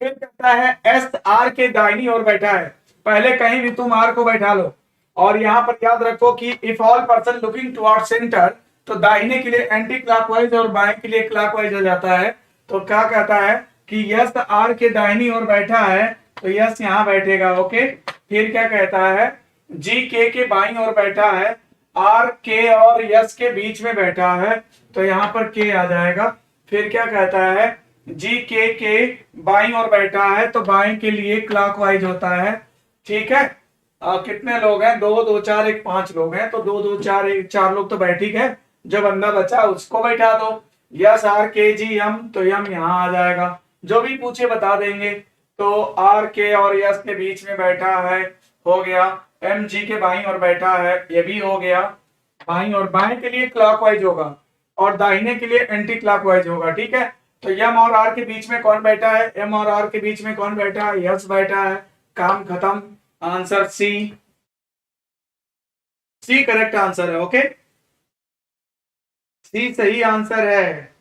फिर कहता है एस आर के दाहिनी ओर बैठा है। पहले कहीं भी तुम आर को बैठा लो, और यहां पर याद रखो कि if all person looking toward centre, तो दाहिने के लिए एंटी क्लॉकवाइज और बाएं के लिए क्लॉकवाइज हो जाता है। तो क्या कहता है कि यस आर के दाहिनी ओर बैठा है, तो यस यहां बैठेगा। ओके, फिर क्या कहता है? जी के बाईं ओर बैठा है, आर के और यस के बीच में बैठा है, तो यहां पर के आ जाएगा। फिर क्या कहता है? जी के बाईं ओर बैठा है, तो बाएं के लिए क्लॉकवाइज होता है। ठीक है, कितने लोग हैं? 2 2 4 1 5 लोग हैं, तो 2 2 4 1 4 लोग तो बैठ ही गए। जो बंदा बचा उसको बैठा दो। यस आर के जी यम, तो यम यहां आ जाएगा। जो भी पूछे बता देंगे। तो आर के और यस के बीच में बैठा है, हो गया। एम जी के बाईं ओर बैठा है, ये भी हो गया। बाईं और बाएं के लिए क्लॉकवाइज होगा और दाहिने के लिए एंटी क्लॉकवाइज होगा। ठीक है, तो एम और आर के बीच में कौन बैठा है? एम और आर के बीच में कौन बैठा है? यस बैठा है। काम खत्म। Answer C, C correct answer है। ओके, सी सही आंसर है।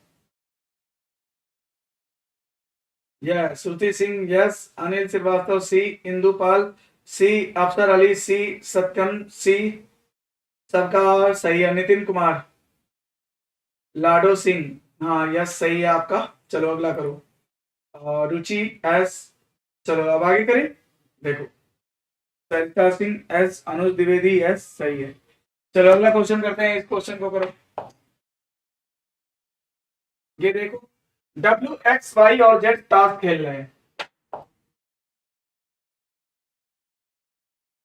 Yes, Shruti Singh yes, Anil Srivastava C, Indupal C, Afsar Ali सी, सत्यम सी, सबका सही है। नितिन कुमार, लाडो सिंह हाँ यस सही है आपका। चलो अगला करो। रुचि एस, चलो अब आगे करें। देखो, सरिता सिंह एस, अनुज द्विवेदी एस, सही है। चलो अगला क्वेश्चन करते हैं, इस क्वेश्चन को करो। ये देखो, WX Y और Z ताश खेल रहे हैं।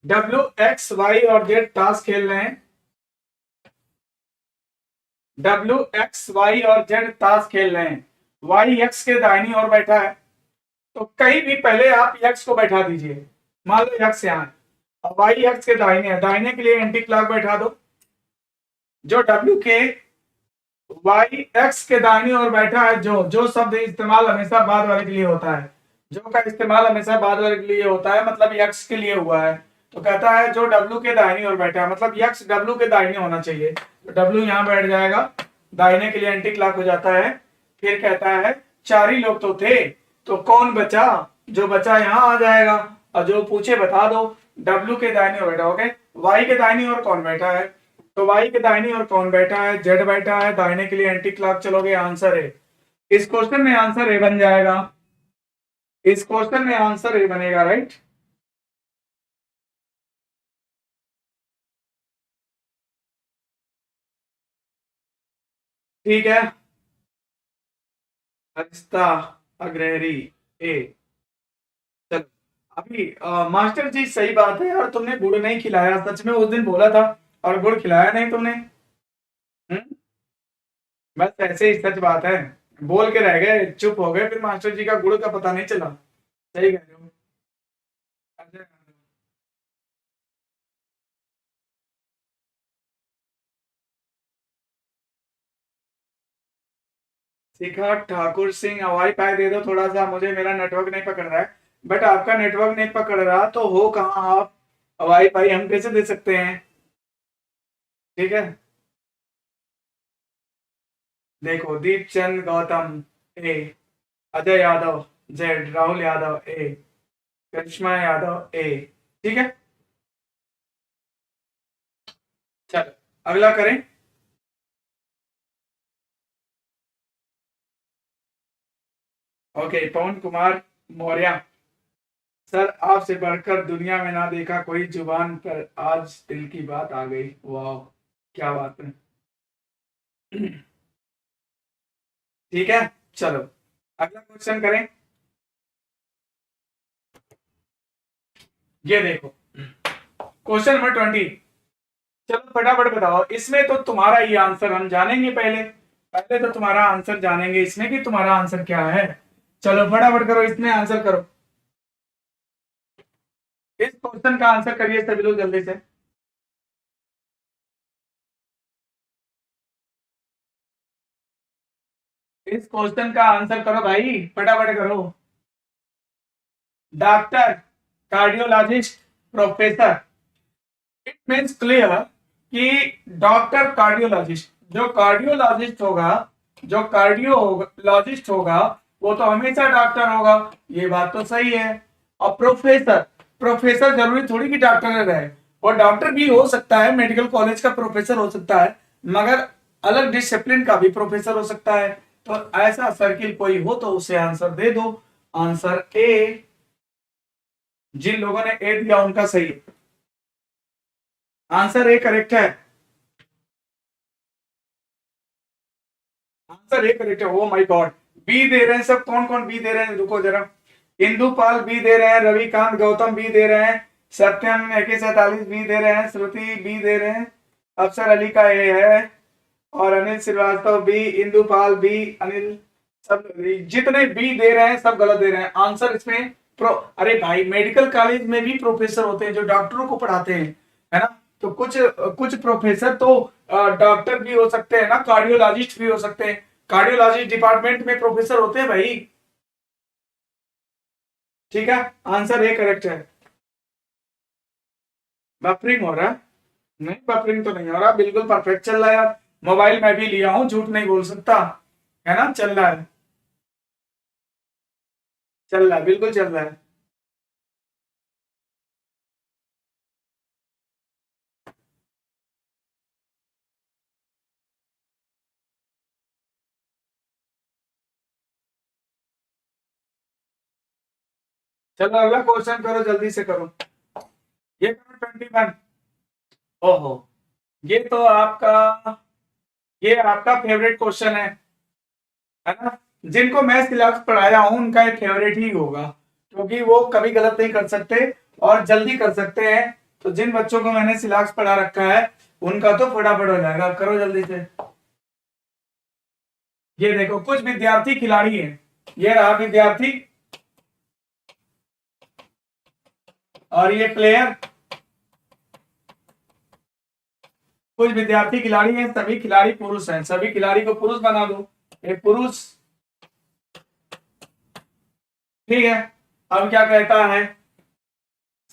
WX Y और Z ताश खेल रहे हैं। WX Y और Z ताश खेल रहे हैं। Y X के दाहिनी ओर बैठा है, तो कहीं भी पहले आप X को बैठा दीजिए। मान लो X यहाँ, Y X के दाहिने है, दाहिने के लिए एंटी क्लॉक बैठा दो। जो W के Y X के दाहिनी ओर बैठा है, जो शब्द इस्तेमाल हमेशा बाद वाले के लिए होता है, जो का इस्तेमाल हमेशा बाद वाले के लिए होता है, मतलब X के लिए हुआ है। तो कहता है जो W के दाहिनी ओर बैठा है, मतलब X W के दाहिने होना चाहिए, तो W यहाँ बैठ जाएगा, दाहिने के लिए एंटी क्लॉक हो जाता है। फिर कहता है 4 ही लोग तो थे, तो कौन बचा? जो बचा यहाँ आ जाएगा, और जो पूछे बता दो। W के दाहिनी ओर बैठा, ओके। Y के दाहिनी ओर कौन बैठा है? तो Y के दाहिनी ओर कौन बैठा है? Z बैठा है। दाहिने के लिए एंटी क्लॉक चलोगे, आंसर है। इस क्वेश्चन में आंसर ए बन जाएगा। इस क्वेश्चन में आंसर ए बनेगा, राइट। ठीक है। अरिस्ता अग्रहरी ए। चलो अभी मास्टर जी, सही बात है यार, तुमने गुड़ नहीं खिलाया, सच में उस दिन बोला था और गुड़ खिलाया नहीं तुमने। हम्म। बस ऐसे ही, सच बात है। बोल के रह गए, चुप हो गए, फिर मास्टर जी का गुड़ का पता नहीं चला। सही कह रहे हो। अच्छा, शिखा ठाकुर सिंह, हवाई पाई दे दो थोड़ा सा मुझे, मेरा नेटवर्क नहीं पकड़ रहा है। बट आपका नेटवर्क नहीं पकड़ रहा तो हो कहाँ आप? हवाई पाई हम कैसे दे सकते हैं? ठीक है। देखो, दीपचंद गौतम ए, अजय यादव जेड, राहुल यादव ए, करिश्मा यादव ए। ठीक है। चलो अगला करें। ओके, पवन कुमार मौर्य। सर, आपसे बढ़कर दुनिया में ना देखा कोई, जुबान पर आज दिल की बात आ गई। वाह, क्या बात है। ठीक है। चलो अगला क्वेश्चन करें। ये देखो, क्वेश्चन नंबर 20। चलो फटाफट बताओ, इसमें तो तुम्हारा ही आंसर हम जानेंगे। पहले पहले तो तुम्हारा आंसर जानेंगे इसमें कि तुम्हारा आंसर क्या है। चलो फटाफट करो, इसमें आंसर करो। इस क्वेश्चन का आंसर करिए सभी लोग जल्दी से। इस क्वेश्चन का आंसर करो भाई, फटाफट करो। Doctor, cardiologist, professor. It means clear कि डॉक्टर कार्डियोलॉजिस्ट, जो कार्डियोलॉजिस्ट होगा, जो कार्डियोलॉजिस्ट होगा, वो तो हमेशा डॉक्टर होगा। ये बात तो सही है। और प्रोफेसर, प्रोफेसर जरूरी थोड़ी कि डॉक्टर रहे। और डॉक्टर भी हो सकता है, मेडिकल कॉलेज का प्रोफेसर हो सकता है, मगर अलग डिसिप्लिन का भी प्रोफेसर हो सकता है। तो ऐसा सर्किल कोई हो तो उसे आंसर दे दो। Answer A. जिन लोगों ने ए दिया उनका सही है। आंसर ए करेक्ट है। आंसर ए करेक्ट है। ओ माय गॉड, बी दे रहे हैं सब। कौन कौन बी दे रहे हैं, रुको जरा। इंदुपाल बी दे रहे हैं, रविकांत गौतम बी दे रहे हैं, सत्यम AK47 बी दे रहे हैं, श्रुति बी दे रहे हैं, अफसर अली का ए है, और अनिल श्रीवास्तव बी, इंदुपाल बी, अनिल, सब जितने बी दे रहे हैं सब गलत दे रहे हैं आंसर इसमें। अरे भाई, मेडिकल कॉलेज में भी प्रोफेसर होते हैं जो डॉक्टरों को पढ़ाते हैं, है ना। तो कुछ कुछ प्रोफेसर तो डॉक्टर भी हो सकते हैं ना, कार्डियोलॉजिस्ट भी हो सकते हैं। कार्डियोलॉजिस्ट डिपार्टमेंट में प्रोफेसर होते हैं भाई। ठीक है, आंसर ए करेक्ट है। बफरिंग हो रहा है? नहीं, बफरिंग तो नहीं हो रहा, बिल्कुल परफेक्ट चल रहा है यार। मोबाइल मैं भी लिया हूं, झूठ नहीं बोल सकता, है ना। चल रहा है, चल रहा है, बिल्कुल चल रहा है। चलो अगला क्वेश्चन करो, जल्दी से करो। ये करो 21। ओहो, ये तो आपका, ये आपका फेवरेट क्वेश्चन है ना। जिनको मैं सिलेबस पढ़ाया हूं उनका ये फेवरेट ही होगा, क्योंकि वो कभी गलत नहीं कर सकते और जल्दी कर सकते हैं। तो जिन बच्चों को मैंने सिलेबस पढ़ा रखा है उनका तो फटाफट हो जाएगा, करो जल्दी से। ये देखो, कुछ विद्यार्थी खिलाड़ी हैं। ये रहा विद्यार्थी और ये प्लेयर। कुछ विद्यार्थी खिलाड़ी हैं, सभी खिलाड़ी पुरुष हैं, सभी खिलाड़ी को पुरुष बना दो। ये पुरुष, ठीक है। अब क्या कहता है,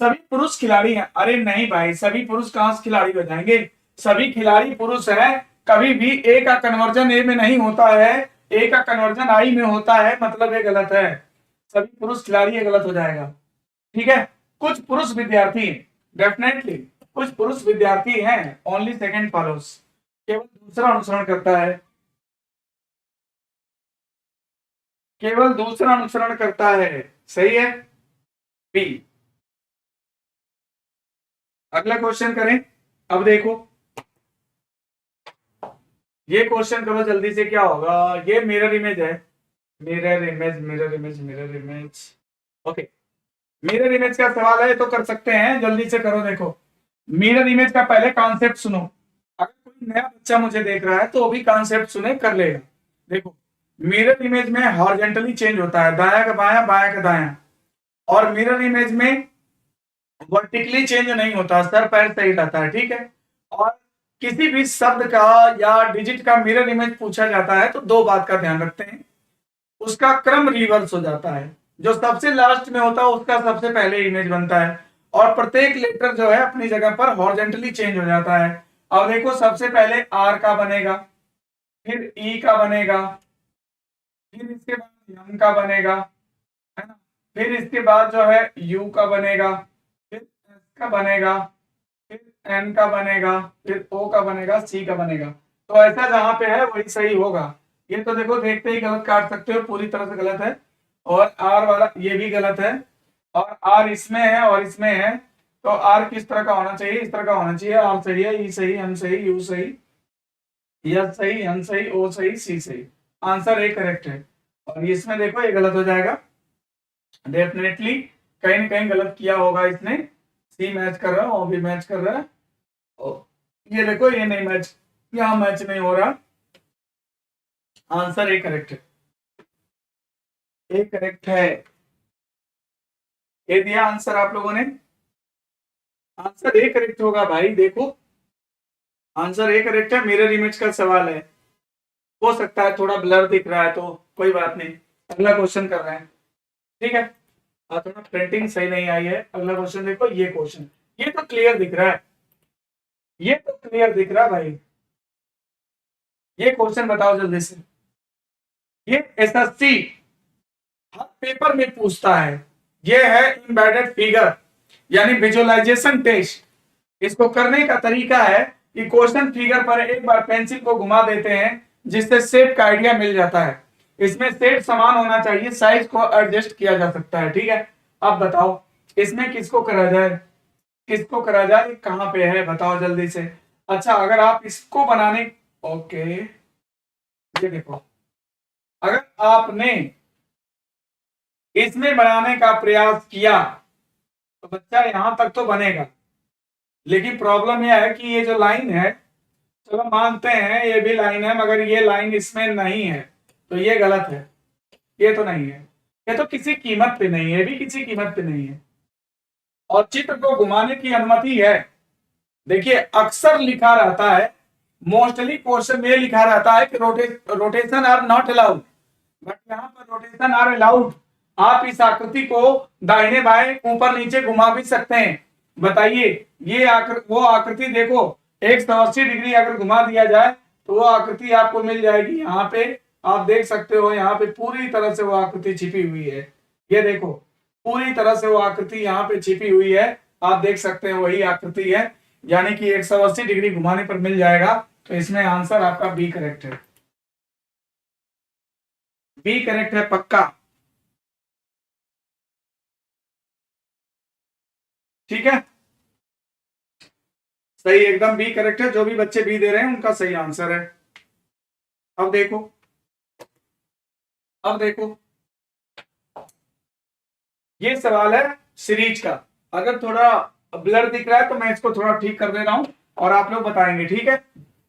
सभी पुरुष खिलाड़ी हैं। अरे नहीं भाई, सभी पुरुष कहां से खिलाड़ी हो जाएंगे? सभी खिलाड़ी पुरुष हैं। कभी भी ए का कन्वर्जन ए में नहीं होता है, ए का कन्वर्जन आई में होता है, मतलब ये गलत है। सभी पुरुष खिलाड़ी, ये गलत हो जाएगा। ठीक है। कुछ पुरुष विद्यार्थी हैं, डेफिनेटली कुछ पुरुष विद्यार्थी हैं, ओनली सेकंड फॉलोस, केवल दूसरा अनुसरण करता है, केवल दूसरा अनुसरण करता है। सही है, बी। अगला क्वेश्चन करें। अब देखो ये क्वेश्चन करो जल्दी से, क्या होगा, ये मिरर इमेज है, mirror image mirror image mirror image, okay. Mirror image का सवाल है तो कर सकते हैं, जल्दी से करो। देखो मिरर इमेज का पहले कॉन्सेप्ट सुनो, अगर कोई नया बच्चा मुझे देख रहा है तो वो भी कॉन्सेप्ट सुने कर लेगा। देखो मिरर इमेज में हॉरिजॉन्टली चेंज होता है, दाया का बाया, बाया का दाया, और मिरर इमेज में वर्टिकली चेंज नहीं होता, सर पैर सही रहता है, ठीक है। और किसी भी शब्द का या डिजिट का मिरर इमेज पूछा जाता है तो दो बात का ध्यान रखते हैं, उसका क्रम रिवर्स हो जाता है, जो सबसे लास्ट में होता है उसका सबसे पहले इमेज बनता है, और प्रत्येक लेटर जो है अपनी जगह पर हॉरिजॉन्टली चेंज हो जाता है। अब देखो सबसे पहले आर का बनेगा, फिर ई का बनेगा, फिर इसके बाद एम का बनेगा, है ना, फिर इसके बाद जो है यू का बनेगा, फिर एस का बनेगा, फिर एन का बनेगा, फिर ओ का बनेगा, सी का बनेगा। तो ऐसा जहां पे है वही सही होगा। ये तो देखो देखते ही गलत काट सकते हो, पूरी तरह से गलत है। और आर वाला ये भी गलत है, और आर इसमें है और इसमें है, तो आर किस तरह का होना चाहिए, इस तरह का होना चाहिए। आर सही है, ई सही, एम सही, यू सही, यस सही, एन सही, ओ सही, सी सही। आंसर ए करेक्ट है। और इसमें देखो ये गलत हो जाएगा, डेफिनेटली कहीं ना कहीं गलत किया होगा इसने। सी मैच कर रहा है, ओ भी मैच कर रहा है, ये देखो ये नहीं मैच, यहाँ मैच नहीं हो रहा। आंसर ए करेक्ट है, ए करेक्ट है। ये दिया आंसर आप लोगों ने, आंसर ए करेक्ट होगा भाई। देखो आंसर ए करेक्ट है, मिरर इमेज का सवाल है। हो सकता है थोड़ा ब्लर दिख रहा है तो कोई बात नहीं, अगला क्वेश्चन कर रहे हैं, ठीक है। थोड़ा प्रिंटिंग सही नहीं आई है। अगला क्वेश्चन देखो, ये क्वेश्चन ये तो क्लियर दिख रहा है, ये तो क्लियर दिख रहा है भाई। ये क्वेश्चन बताओ जल्दी से, ये एसएससी हर पेपर में पूछता है। ये है एम्बेडेड फिगर यानी विजुअलाइजेशन टेस्ट। इसको करने का तरीका है कि क्वेश्चन फिगर पर एक बार पेंसिल को घुमा देते हैं, जिससे शेप का आइडिया मिल जाता है। इसमें शेप समान होना चाहिए, साइज को एडजस्ट किया जा सकता है, ठीक है। अब बताओ इसमें किसको करा जाए, किसको करा जाए, कहां पे है बताओ जल्दी से। अच्छा अगर आप इसको बनाने, ओके ये देखो, अगर आपने इसमें बनाने का प्रयास किया तो बच्चा यहां तक तो बनेगा, लेकिन प्रॉब्लम यह है कि ये जो लाइन है, चलो मानते हैं ये भी लाइन है, मगर ये लाइन इसमें नहीं है, तो ये गलत है, ये तो नहीं है, ये तो किसी कीमत पे नहीं है, ये भी किसी कीमत पे नहीं है। और चित्र को घुमाने की अनुमति है। देखिए अक्सर लिखा रहता है, मोस्टली क्वेश्चन में लिखा रहता है कि rotation are not allowed, but यहाँ पर रोटेशन आर अलाउड। आप इस आकृति को दाहिने बाएं ऊपर नीचे घुमा भी सकते हैं। बताइए ये वो आकृति देखो, 180 डिग्री अगर घुमा दिया जाए तो वो आकृति आपको मिल जाएगी। यहाँ पे आप देख सकते हो, यहाँ पे पूरी तरह से वो आकृति छिपी हुई है। ये देखो पूरी तरह से वो आकृति यहाँ पे छिपी हुई है, आप देख सकते हैं वही आकृति है, यानी कि 180 डिग्री घुमाने पर मिल जाएगा। तो इसमें आंसर आपका बी करेक्ट है, बी करेक्ट है पक्का, ठीक है। सही एकदम बी करेक्ट है, जो भी बच्चे बी दे रहे हैं उनका सही आंसर है। अब देखो, अब देखो ये सवाल है सीरीज का। अगर थोड़ा ब्लर दिख रहा है तो मैं इसको थोड़ा ठीक कर दे रहा हूं और आप लोग बताएंगे, ठीक है।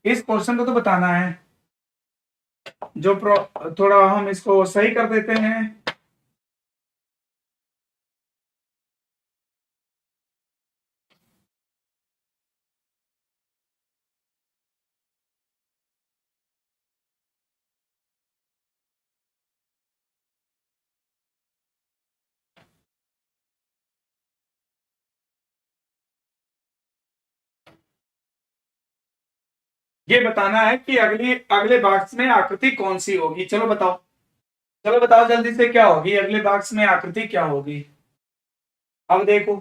इस क्वेश्चन को तो बताना है, जो थोड़ा हम इसको सही कर देते हैं। ये बताना है कि अगले बॉक्स में आकृति कौन सी होगी। चलो बताओ, चलो बताओ जल्दी से क्या होगी अगले बॉक्स में आकृति क्या होगी। अब देखो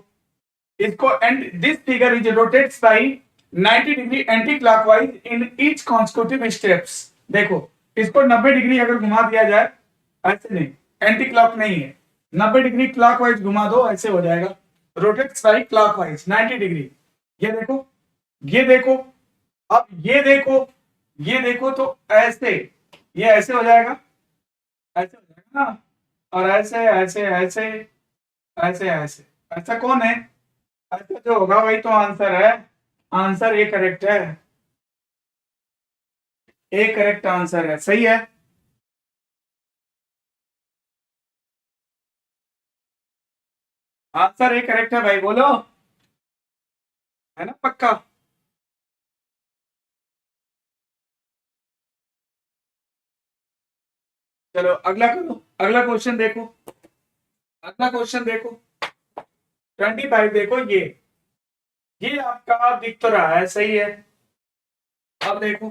इसको and this figure is rotates by 90 degree anti clockwise in each consecutive steps. देखो इसको 90 डिग्री अगर घुमा दिया जाए, ऐसे नहीं, एंटी क्लॉक नहीं है, 90 डिग्री क्लॉकवाइज घुमा दो, ऐसे हो जाएगा, रोटेट्स बाई क्लॉकवाइज 90 डिग्री। ये देखो, ये देखो, अब ये देखो, ये देखो, तो ऐसे, ये ऐसे हो जाएगा, ऐसे हो जाएगा ना, और ऐसे ऐसे ऐसे ऐसे ऐसे, ऐसा कौन है? ऐसा जो होगा वही तो आंसर है। आंसर ए करेक्ट है, ए करेक्ट आंसर है, सही है। आंसर ए करेक्ट है भाई, बोलो, है ना पक्का? चलो अगला करो, अगला क्वेश्चन देखो, अगला क्वेश्चन देखो, 25 देखो, ये आपका दिख तो रहा है, सही है। अब देखो,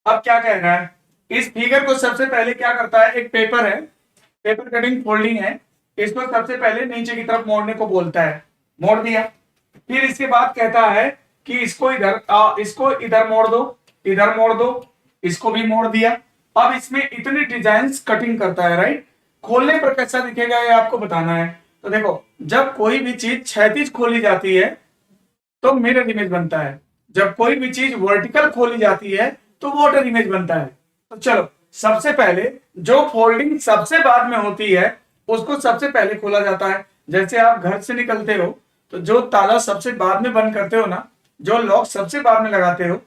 अब क्या कह रहा है, इस फिगर को सबसे पहले क्या करता है, एक पेपर है, पेपर कटिंग फोल्डिंग है, इसको सबसे पहले नीचे की तरफ मोड़ने को बोलता है, मोड़ दिया, फिर इसके बाद कहता है कि इसको इधर इसको इधर मोड़ दो, इधर मोड़ दो, इसको भी मोड़ दिया। अब इसमें इतनी डिजाइन कटिंग करता है, राइट? खोलने पर कैसा दिखेगा ये आपको बताना है। तो देखो, जब कोई भी चीज क्षैतिज खोली जाती है तो मिरर इमेज बनता है, जब कोई भी चीज वर्टिकल खोली जाती है तो वाटर इमेज बनता है। तो चलो, सबसे पहले जो फोल्डिंग सबसे बाद में होती है उसको सबसे पहले खोला जाता है। जैसे आप घर से निकलते हो तो जो ताला सबसे बाद में बंद करते हो ना, जो लॉक सबसे बाद में लगाते हो,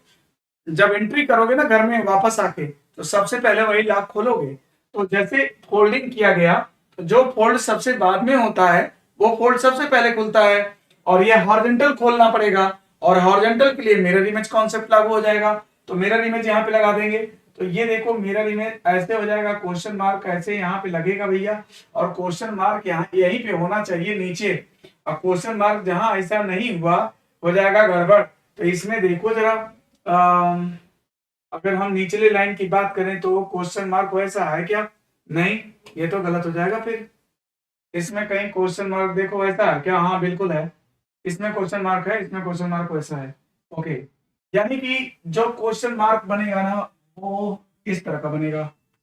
जब एंट्री करोगे ना घर में वापस आके, तो सबसे पहले वही लॉक खोलोगे। तो जैसे फोल्डिंग किया गया, तो जो फोल्ड सबसे बाद में होता है वो फोल्ड सबसे पहले खुलता है, और ये हॉरिजॉन्टल खोलना पड़ेगा, और हॉरिजॉन्टल के लिए मिरर इमेज कॉन्सेप्ट लागू हो जाएगा। तो मिरर इमेज यहाँ पे लगा देंगे, तो ये देखो मिरर इमेज ऐसे हो जाएगा, क्वेश्चन मार्क ऐसे यहाँ पे लगेगा भैया, और क्वेश्चन मार्क यहाँ यहीं पे होना चाहिए नीचे। अब क्वेश्चन मार्क जहां ऐसा नहीं हुआ, हो जाएगा गड़बड़। तो इसमें देखो जरा, अगर हम निचले लाइन की बात करें तो क्वेश्चन मार्क वैसा है क्या? नहीं, ये तो गलत हो जाएगा फिर। इसमें कहीं क्वेश्चन मार्क देखो वैसा है क्या? हाँ बिल्कुल है, इसमें क्वेश्चन मार्क है, इसमें क्वेश्चन मार्क वैसा है। ओके, यानी कि जो क्वेश्चन मार्क बनेगा ना वो इस तरह का बनेगा,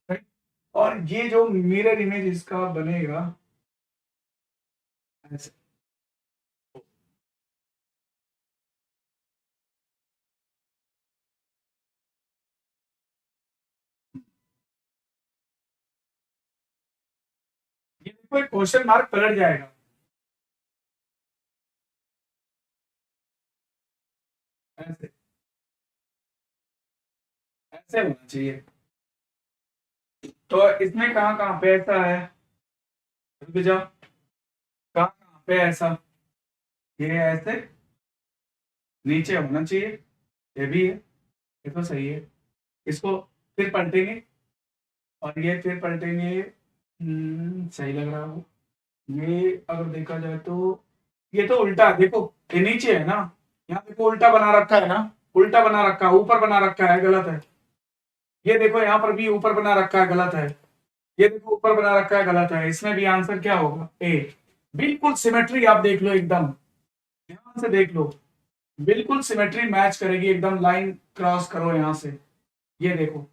राइट? और ये जो मिरर इमेज इसका बनेगा ऐसे। ये देखो क्वेश्चन मार्क पलट जाएगा ऐसे, ऐसे होना चाहिए। तो इसमें कहाँ कहाँ पे ऐसा है, रुक जाओ, कहाँ कहाँ पे ऐसा, ये ऐसे नीचे होना चाहिए, ये भी है, ये तो सही है। इसको फिर पलटेंगे, और ये फिर पलटेंगे, सही लग रहा हो। ये अगर देखा जाए तो ये तो उल्टा है, देखो ये नीचे है ना, यहाँ देखो उल्टा बना रखा है ना, उल्टा बना रखा है, ऊपर बना रखा है, गलत है। ये देखो यहाँ पर भी ऊपर बना रखा है, गलत है। ये देखो ऊपर बना रखा है, गलत है। इसमें भी आंसर क्या होगा? ए। बिल्कुल सिमेट्री आप देख लो, एकदम ध्यान से देख लो, बिल्कुल सिमेट्री मैच करेगी एकदम। लाइन क्रॉस करो यहाँ से, ये देखो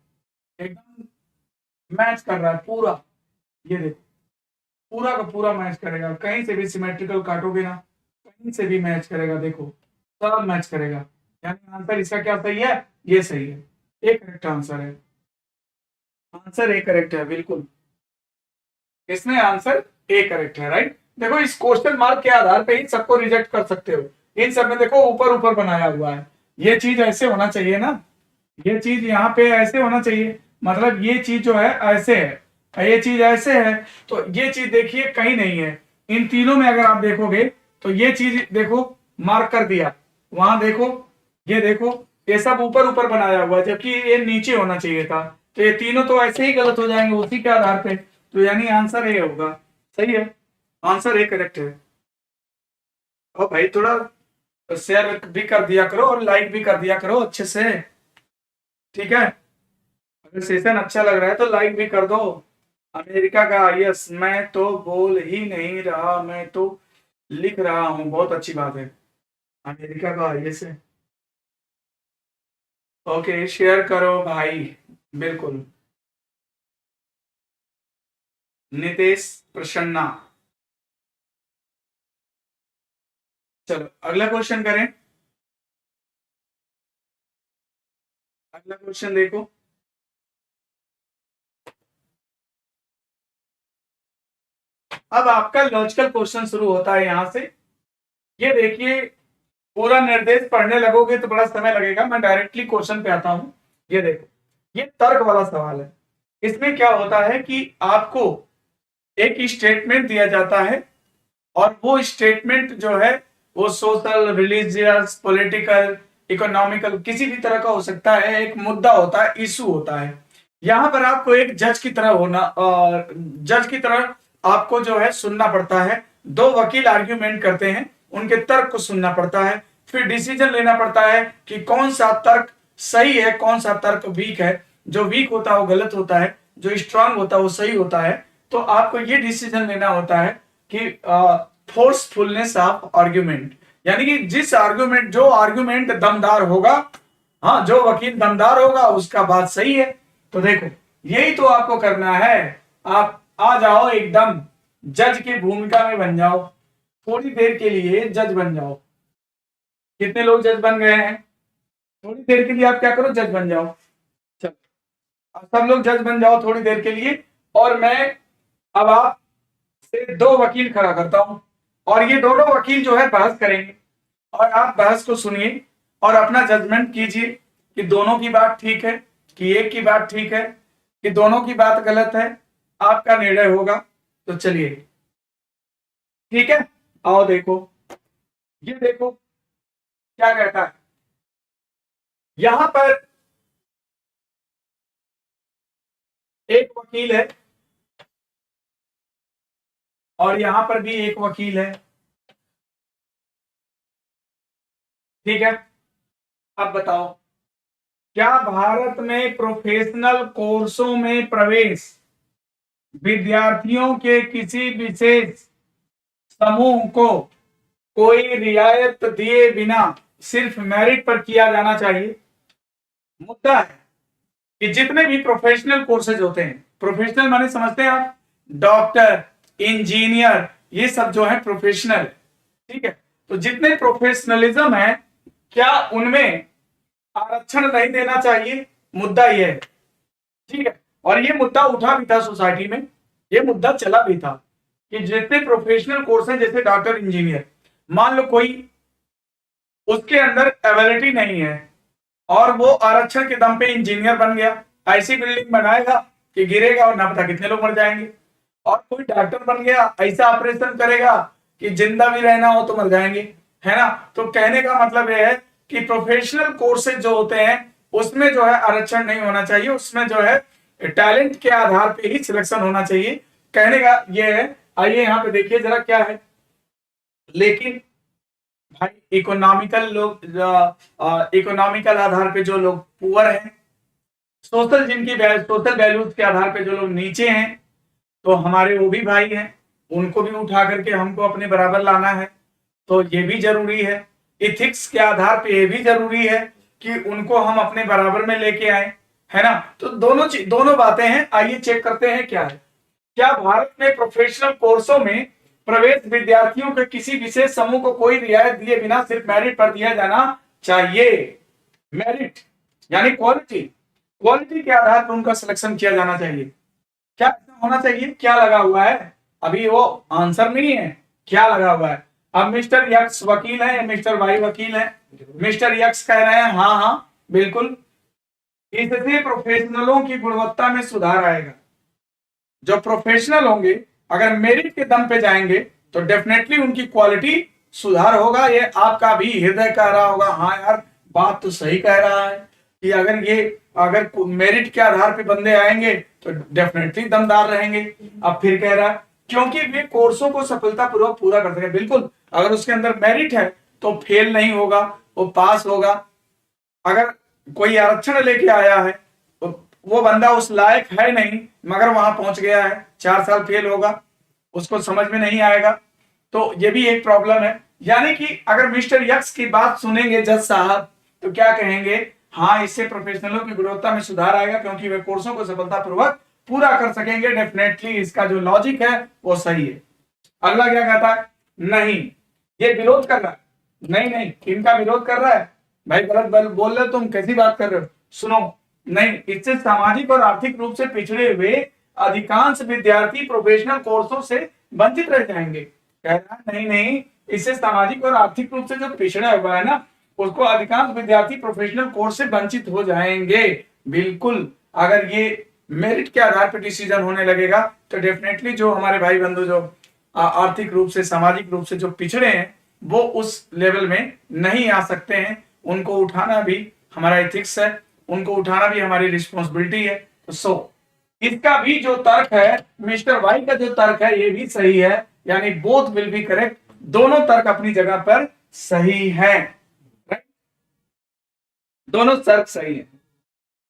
एकदम मैच कर रहा है पूरा, ये देखो पूरा का पूरा मैच करेगा, कहीं से भी सिमेट्रिकल काटोगे ना, कहीं से भी मैच करेगा, देखो सब मैच करेगा। यानी आंसर इसका क्या सही है? ये सही है, एक करेक्ट आंसर है। आंसर ए करेक्ट है, बिल्कुल इसमें आंसर ए करेक्ट है, राइट? देखो इस क्वेश्चन मार्क के आधार पे ही सबको रिजेक्ट कर सकते हो। इन सब में देखो ऊपर ऊपर बनाया हुआ है, ये चीज ऐसे होना चाहिए ना, ये चीज यहाँ पे ऐसे होना चाहिए, मतलब ये चीज जो है ऐसे है, ये चीज ऐसे है, तो ये चीज देखिए कहीं नहीं है। इन तीनों में अगर आप देखोगे तो ये चीज देखो मार्क कर दिया, वहां देखो, ये देखो, ये सब ऊपर ऊपर बनाया हुआ है, जबकि ये नीचे होना चाहिए था। तो ये तीनों तो ऐसे ही गलत हो जाएंगे उसी के आधार पे, तो यानी आंसर ए होगा, सही है, आंसर ए करेक्ट है। और भाई थोड़ा शेयर भी कर दिया करो और लाइक भी कर दिया करो अच्छे से, ठीक है? अगर सेशन अच्छा लग रहा है तो लाइक भी कर दो। अमेरिका का आईएएस, मैं तो बोल ही नहीं रहा, मैं तो लिख रहा हूँ। बहुत अच्छी बात है, अमेरिका का आईएएस है। ओके, शेयर करो भाई, बिल्कुल। नितेश प्रसन्ना। चलो अगला क्वेश्चन करें। अगला क्वेश्चन देखो। अब आपका लॉजिकल क्वेश्चन शुरू होता है यहां से। ये देखिए, पूरा निर्देश पढ़ने लगोगे तो बड़ा समय लगेगा, मैं डायरेक्टली क्वेश्चन पे आता हूं। ये देखो, ये तर्क वाला सवाल है। इसमें क्या होता है कि आपको एक स्टेटमेंट दिया जाता है, और वो स्टेटमेंट जो है वो सोशल, रिलीजियस, पॉलिटिकल, इकोनॉमिकल, किसी भी तरह का हो सकता है। एक मुद्दा होता है, इशू होता है। यहां पर आपको एक जज की तरह होना, जज की तरह आपको जो है सुनना पड़ता है। दो वकील आर्ग्यूमेंट करते हैं, उनके तर्क को सुनना पड़ता है, फिर डिसीजन लेना पड़ता है कि कौन सा तर्क सही है, कौन सा तर्क वीक है। जो वीक होता है वो गलत होता है, जो स्ट्रांग होता है वो सही होता है। तो आपको ये डिसीजन लेना होता है कि फोर्सफुलनेस ऑफ आर्ग्यूमेंट, यानी कि जिस आर्ग्यूमेंट, जो आर्ग्यूमेंट दमदार होगा, हाँ, जो वकील दमदार होगा उसका बात सही है। तो देखो, यही तो आपको करना है। आप आ जाओ, एकदम जज की भूमिका में बन जाओ, थोड़ी देर के लिए जज बन जाओ। कितने लोग जज बन गए हैं? थोड़ी देर के लिए आप क्या करो, जज बन जाओ। चलो, अब सब लोग जज बन जाओ थोड़ी देर के लिए। और मैं अब आप से दो वकील खड़ा करता हूं, और ये दोनों वकील जो है बहस करेंगे, और आप बहस को सुनिए और अपना जजमेंट कीजिए कि दोनों की बात ठीक है, कि एक की बात ठीक है, कि दोनों की बात गलत है। आपका निर्णय होगा। तो चलिए, ठीक है, आओ देखो। ये देखो क्या कहता है यहां पर। एक वकील है और यहां पर भी एक वकील है, ठीक है। अब बताओ, क्या भारत में प्रोफेशनल कोर्सों में प्रवेश विद्यार्थियों के किसी विशेष समूह को कोई रियायत दिए बिना सिर्फ मेरिट पर किया जाना चाहिए? मुद्दा है कि जितने भी प्रोफेशनल कोर्सेज होते हैं, प्रोफेशनल माने समझते हैं आप, डॉक्टर, इंजीनियर, ये सब जो है प्रोफेशनल, ठीक है। तो जितने प्रोफेशनलिज्म है, क्या उनमें आरक्षण नहीं देना चाहिए? मुद्दा ये है, ठीक है। और ये मुद्दा उठा भी था सोसाइटी में, ये मुद्दा चला भी था कि जितने प्रोफेशनल कोर्स हैं, जैसे डॉक्टर, इंजीनियर, मान लो कोई उसके अंदर एबिलिटी नहीं है और वो आरक्षण के दम पे इंजीनियर बन गया, ऐसी बिल्डिंग बनाएगा कि गिरेगा और ना पता कितने लोग मर जाएंगे। और कोई डॉक्टर बन गया, ऐसा ऑपरेशन करेगा कि जिंदा भी रहना हो तो मर जाएंगे, है ना। तो कहने का मतलब यह है कि प्रोफेशनल कोर्सेज जो होते हैं उसमें जो है आरक्षण नहीं होना चाहिए, उसमें जो है टैलेंट के आधार पे ही सिलेक्शन होना चाहिए। कहने का यह है। आइए यहाँ पे देखिए जरा क्या है। लेकिन भाई, इकोनॉमिकल लोग, इकोनॉमिकल आधार पे जो लोग पुअर हैं, सोशल, जिनकी सोशल वैल्यूज के आधार पे जो लोग नीचे हैं, तो हमारे वो भी भाई हैं, उनको भी उठा करके हमको अपने बराबर लाना है। तो ये भी जरूरी है, इथिक्स के आधार पे ये भी जरूरी है कि उनको हम अपने बराबर में लेके आए, है ना। तो दोनों चीज, दोनों बातें हैं। आइए चेक करते हैं क्या है। क्या भारत में प्रोफेशनल कोर्सों में प्रवेश विद्यार्थियों के किसी विशेष समूह को कोई रियायत दिए बिना सिर्फ मेरिट पर दिया जाना चाहिए? मेरिट यानी क्वालिटी, क्वालिटी के आधार पर उनका सिलेक्शन किया जाना चाहिए। क्या होना चाहिए? क्या लगा हुआ है? अभी वो आंसर नहीं है, क्या लगा हुआ है। अब मिस्टर यक्स वकील है, मिस्टर वाई वकील है। मिस्टर यक्स कह रहे हैं हाँ हाँ बिल्कुल, इससे प्रोफेशनलों की गुणवत्ता में सुधार आएगा। जो प्रोफेशनल होंगे अगर मेरिट के दम पे जाएंगे तो डेफिनेटली उनकी क्वालिटी सुधार होगा। ये आपका भी हृदय कह रहा होगा हाँ यार, बात तो सही कह रहा है कि अगर मेरिट के आधार पे बंदे आएंगे तो डेफिनेटली दमदार रहेंगे। अब फिर कह रहा है क्योंकि वे कोर्सों को सफलतापूर्वक पूरा कर सके। बिल्कुल, अगर उसके अंदर मेरिट है तो फेल नहीं होगा, वो पास होगा। अगर कोई आरक्षण लेके आया है तो वो बंदा उस लायक है नहीं, मगर वहां पहुंच गया है, 4 साल फेल होगा, उसको समझ में नहीं आएगा, तो ये भी एक प्रॉब्लम है। यानी कि अगर मिस्टर यक्स की बात सुनेंगे जज साहब तो क्या कहेंगे, हाँ इससे प्रोफेशनलों की गुणवत्ता में सुधार आएगा क्योंकि वे कोर्सों को सफलतापूर्वक पूरा कर सकेंगे। डेफिनेटली इसका जो लॉजिक है वो सही है। अगला क्या कहता है, नहीं ये विरोध कर रहा है, नहीं नहीं इनका विरोध कर रहा है, भाई गलत बोल रहे हो तुम, कैसी बात कर रहे हो, सुनो, नहीं इससे सामाजिक और आर्थिक रूप से पिछड़े हुए अधिकांश विद्यार्थी प्रोफेशनल कोर्सों से वंचित रह जाएंगे। कह रहा है नहीं नहीं, इससे सामाजिक और आर्थिक रूप से जो पिछड़ा हुआ है ना, उसको अधिकांश विद्यार्थी प्रोफेशनल कोर्स से वंचित हो जाएंगे। बिल्कुल, अगर ये मेरिट के आधार पर डिसीजन होने लगेगा तो डेफिनेटली जो हमारे भाई बंधु जो आर्थिक रूप से सामाजिक रूप से जो पिछड़े हैं वो उस लेवल में नहीं आ सकते हैं, उनको उठाना भी हमारा एथिक्स है, उनको उठाना भी हमारी रिस्पॉन्सिबिलिटी है। तो सो इसका भी जो तर्क है, मिस्टर वाई का जो तर्क है ये भी सही है, यानी बोथ विल बी करेक्ट, दोनों तर्क अपनी जगह पर सही है, दोनों तर्क सही है।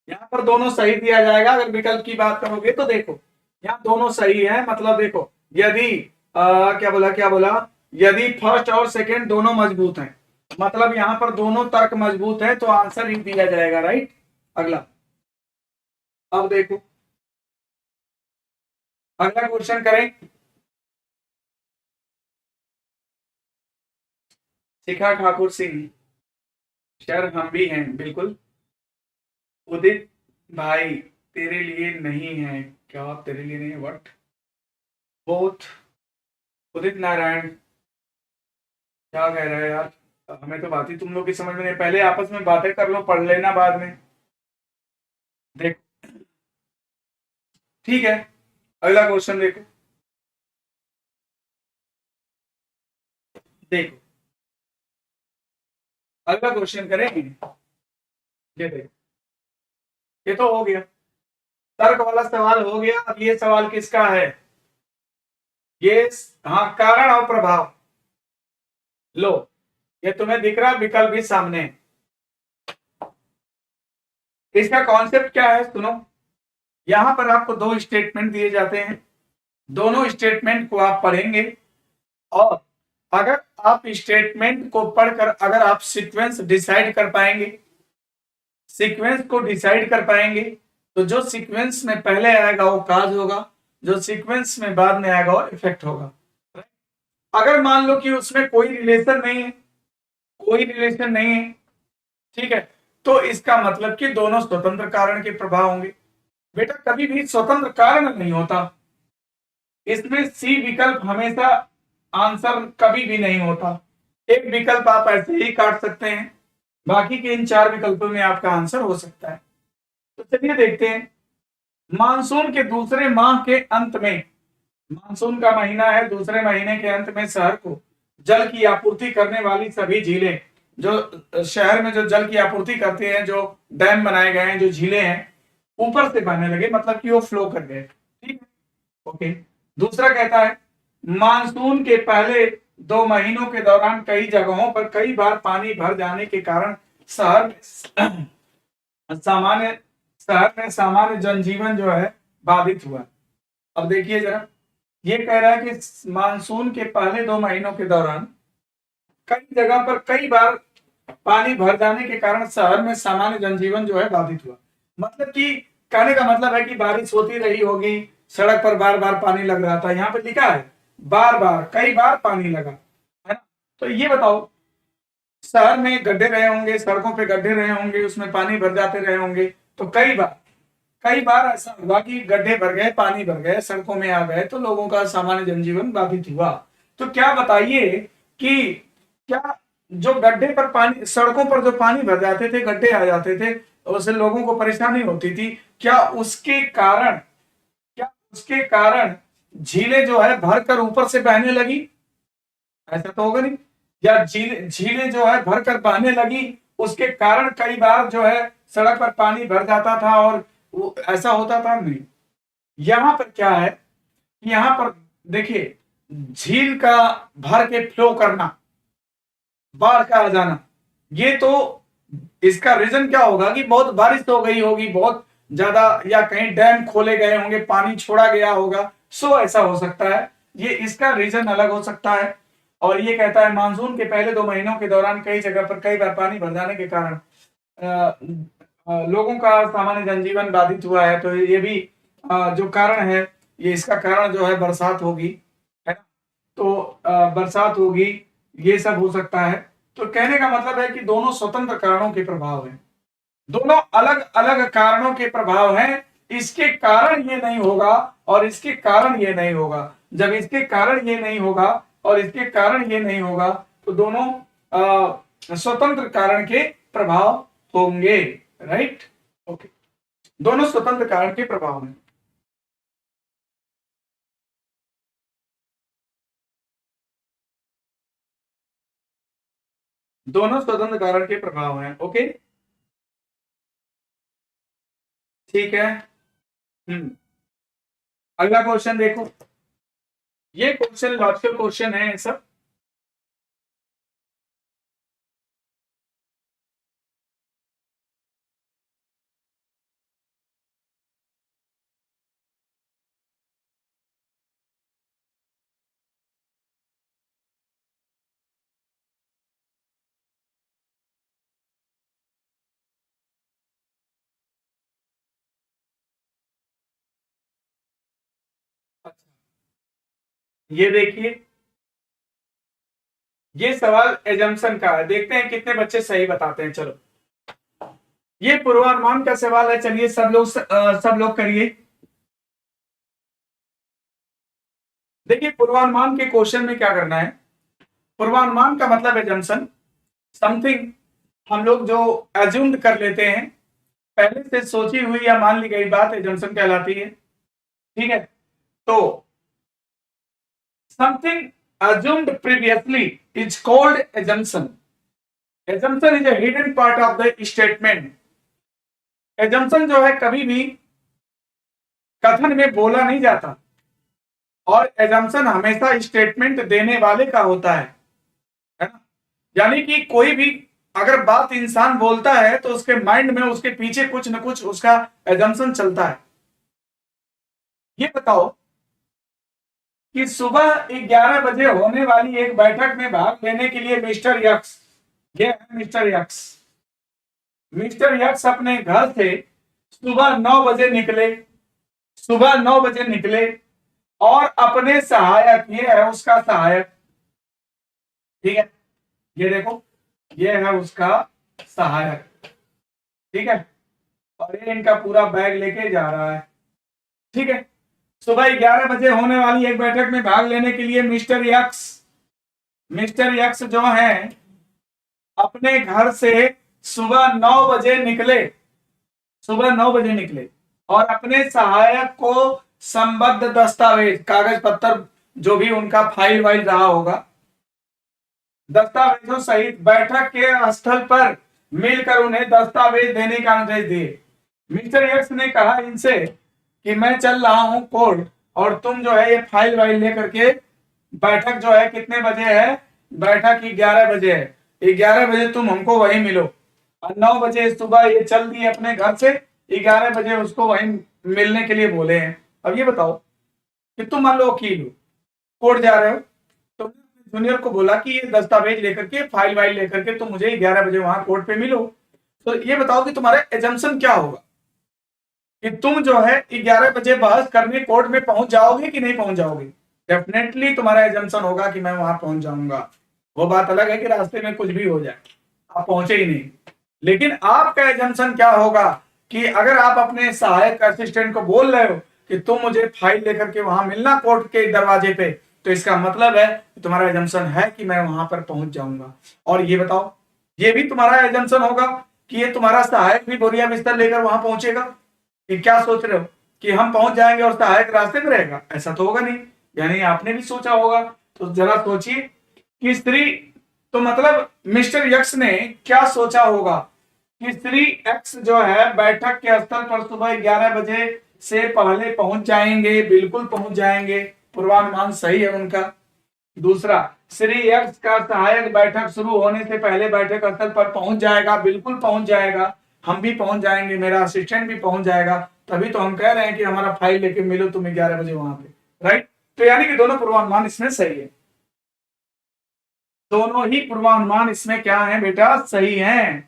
यहां पर दोनों सही दिया जाएगा। अगर विकल्प की बात करोगे तो देखो यहाँ दोनों सही है, मतलब देखो यदि क्या बोला, यदि फर्स्ट और सेकंड दोनों मजबूत हैं, मतलब यहां पर दोनों तर्क मजबूत है तो आंसर ही दिया जाएगा, राइट। अगला, अब देखो अगला क्वेश्चन करें। शिखा ठाकुर सिंह, सर हम भी हैं बिल्कुल। उदित भाई तेरे लिए नहीं है, क्या तेरे लिए नहीं है, व्हाट, बोथ। उदित नारायण क्या कह रहा है यार, हमें तो बात ही तुम लोग की समझ में नहीं, पहले आपस में बातें कर लो, पढ़ लेना बाद में। देख ठीक है, अगला क्वेश्चन देखो, देखो अगला क्वेश्चन करेंगे। ये देखो, ये तो हो गया, तर्क वाला सवाल हो गया। अब ये सवाल किसका है, ये हाँ कारण और प्रभाव। लो ये तुम्हें दिख रहा विकल्प भी सामने, इसका कॉन्सेप्ट क्या है सुनो। यहां पर आपको दो स्टेटमेंट दिए जाते हैं, दोनों स्टेटमेंट को आप पढ़ेंगे और अगर आप स्टेटमेंट को पढ़कर अगर आप सीक्वेंस डिसाइड कर पाएंगे, सीक्वेंस को डिसाइड कर पाएंगे तो जो सीक्वेंस में पहले आएगा वो काज होगा, जो सीक्वेंस में बाद में आएगा वो इफेक्ट होगा। अगर मान लो कि उसमें कोई रिलेशन नहीं है, कोई रिलेशन नहीं है, ठीक है, तो इसका मतलब कि दोनों स्वतंत्र कारण के प्रभाव होंगे। बेटा कभी भी स्वतंत्र कारण नहीं होता, इसमें सी विकल्प हमेशा आंसर कभी भी नहीं होता। एक विकल्प आप ऐसे ही काट सकते हैं, बाकी के इन 4 विकल्पों में आपका आंसर हो सकता है। तो चलिए देखते हैं, मानसून के दूसरे माह के अंत में, मानसून का महीना है, दूसरे महीने के अंत में शहर को जल की आपूर्ति करने वाली सभी झीलें, जो शहर में जो जल की आपूर्ति करते हैं, जो डैम बनाए गए हैं, जो झीलें हैं, ऊपर से बहने लगे, मतलब कि वो फ्लो कर गए, ठीक है, ओके। दूसरा कहता है मानसून के पहले 2 महीनों के दौरान कई जगहों पर कई बार पानी भर जाने के कारण शहर में सामान्य जनजीवन जो है बाधित हुआ। अब देखिए जरा, ये कह रहा है कि मानसून के पहले 2 महीनों के दौरान कई जगह पर कई बार पानी भर जाने के कारण शहर में सामान्य जनजीवन जो है बाधित हुआ। मतलब कि कहने का मतलब है कि बारिश होती रही होगी, सड़क पर बार बार पानी लग रहा था, यहाँ पे लिखा है बार बार कई बार पानी लगा, है ना। तो ये बताओ, शहर में गड्ढे रहे होंगे, सड़कों पे गड्ढे रहे होंगे, उसमें पानी भर जाते रहे होंगे, तो कई बार ऐसा हुआ कि गड्ढे भर गए, पानी भर गए, सड़कों में आ गए, तो लोगों का सामान्य जनजीवन बाधित हुआ। तो क्या बताइए कि क्या जो गड्ढे पर पानी, सड़कों पर जो पानी भर जाते थे, गड्ढे आ जाते थे, उससे लोगों को परेशानी होती थी, क्या उसके कारण झीलें जो है भरकर ऊपर से बहने लगी? ऐसा तो होगा नहीं। या झीलें जो है भरकर बहने लगी, उसके कारण कई बार जो है सड़क पर पानी भर जाता था और वो ऐसा होता था? नहीं। यहां पर क्या है, यहां पर देखिए, झील का भर के फ्लो करना, बाढ़ का आ जाना, ये तो इसका रीजन क्या होगा कि बहुत बारिश हो गई होगी, बहुत ज्यादा, या कहीं डैम खोले गए होंगे, पानी छोड़ा गया होगा, सो ऐसा हो सकता है। ये इसका रीजन अलग हो सकता है। और ये कहता है मानसून के पहले 2 महीनों के दौरान कई जगह पर कई बार पानी भर जाने के कारण लोगों का सामान्य जनजीवन बाधित हुआ है। तो ये भी जो कारण है, ये इसका कारण जो है बरसात होगी, है ना। तो बरसात होगी, ये सब हो सकता है। तो कहने का मतलब है कि दोनों स्वतंत्र कारणों के प्रभाव हैं, दोनों अलग अलग कारणों के प्रभाव हैं। इसके कारण ये नहीं होगा और इसके कारण ये नहीं होगा। जब इसके कारण ये नहीं होगा और इसके कारण ये नहीं होगा, तो दोनों स्वतंत्र कारण के प्रभाव होंगे, राइट। ओके, दोनों स्वतंत्र कारण के प्रभाव हैं। दोनों स्वतंत्र कारण के प्रभाव हैं। ओके, ठीक है। अगला क्वेश्चन देखो, ये क्वेश्चन लॉजिकल क्वेश्चन है सब। अच्छा, ये देखिए, ये सवाल एजम्पशन का है, देखते हैं कितने बच्चे सही बताते हैं। चलो, ये पूर्वानुमान का सवाल है। चलिए सब लोग करिए। देखिए, पूर्वानुमान के क्वेश्चन में क्या करना है। पूर्वानुमान का मतलब एजम्पशन, समथिंग हम लोग जो एज्यूम्ड कर लेते हैं, पहले से सोची हुई या मान ली गई बात एजम्पशन कहलाती है। ठीक है, तो something assumed previously is called assumption. Assumption is a hidden part of the statement. Assumption जो है कभी भी कथन में बोला नहीं जाता, और assumption हमेशा स्टेटमेंट देने वाले का होता है ना। यानी कि कोई भी अगर बात इंसान बोलता है तो उसके माइंड में उसके पीछे कुछ न कुछ उसका assumption चलता है। ये बताओ कि सुबह 11 बजे होने वाली एक बैठक में भाग लेने के लिए मिस्टर यक्स, ये है मिस्टर यक्स, मिस्टर यक्स अपने घर से सुबह 9 बजे निकले, सुबह 9 बजे निकले, और अपने सहायक, ये है उसका सहायक, ठीक है, ये देखो, ये है उसका सहायक, ठीक है, और ये इनका पूरा बैग लेके जा रहा है। ठीक है, सुबह 11 बजे होने वाली एक बैठक में भाग लेने के लिए मिस्टर यक्स जो है अपने घर से सुबह 9 बजे निकले, सुबह 9 बजे निकले, और अपने सहायक को संबद्ध दस्तावेज, कागज पत्तर, जो भी उनका फाइल वाइल रहा होगा, दस्तावेजों सहित बैठक के स्थल पर मिलकर उन्हें दस्तावेज देने का निर्देश दिए। मिस्टर यक्स ने कहा इनसे कि मैं चल रहा हूं कोर्ट, और तुम जो है ये फाइल वाइल लेकर के, बैठक जो है कितने बजे है, बैठक 11 बजे है, 11 बजे तुम हमको वहीं मिलो। और 9 बजे सुबह ये चल दिए अपने घर से, 11 बजे उसको वहीं मिलने के लिए बोले हैं। अब ये बताओ कि तुम मान लो वकील हो, कोर्ट जा रहे हो, तो जूनियर को बोला कि ये दस्तावेज लेकर के, फाइल वाइल लेकर के तुम मुझे 11 बजे वहां कोर्ट पे मिलो। तो ये बताओ कि तुम्हारा एजम्पशन क्या होगा, कि तुम जो है 11 बजे बहस करने कोर्ट में पहुंच जाओगे कि नहीं पहुंच जाओगे। डेफिनेटली तुम्हारा एजम्पशन होगा कि मैं वहां पहुंच जाऊंगा। वो बात अलग है कि रास्ते में कुछ भी हो जाए, आप पहुंचे ही नहीं। लेकिन आपका एजम्पशन क्या होगा कि अगर आप अपने सहायक असिस्टेंट को बोल रहे हो कि तुम मुझे फाइल लेकर के वहां मिलना कोर्ट के दरवाजे पे, तो इसका मतलब है कि तुम्हारा एजम्पशन है कि मैं वहां पर पहुंच जाऊंगा। और ये बताओ, ये भी तुम्हारा एजम्पशन होगा कि ये तुम्हारा सहायक भी बोरिया बिस्तर लेकर वहां पहुंचेगा। कि क्या सोच रहे हो कि हम पहुंच जाएंगे और सहायक रास्ते में रहेगा, ऐसा तो होगा नहीं। यानी आपने भी सोचा होगा। तो जरा सोचिए कि स्त्री, तो मतलब मिस्टर यक्स ने क्या सोचा होगा कि स्त्री एक्स जो है बैठक के स्थल पर सुबह 11 बजे से पहले पहुंच जाएंगे, बिल्कुल पहुंच जाएंगे, पूर्वानुमान सही है उनका। दूसरा, श्री एक्स का सहायक बैठक शुरू होने से पहले बैठक स्थल पर पहुंच जाएगा, बिल्कुल पहुंच जाएगा। हम भी पहुंच जाएंगे, मेरा असिस्टेंट भी पहुंच जाएगा, तभी तो हम कह रहे हैं कि हमारा फाइल लेके मिलो तुम 11 बजे वहां पे, राइट। तो यानी कि दोनों पूर्वानुमान इसमें सही है, दोनों ही पूर्वानुमान इसमें क्या है बेटा, सही है।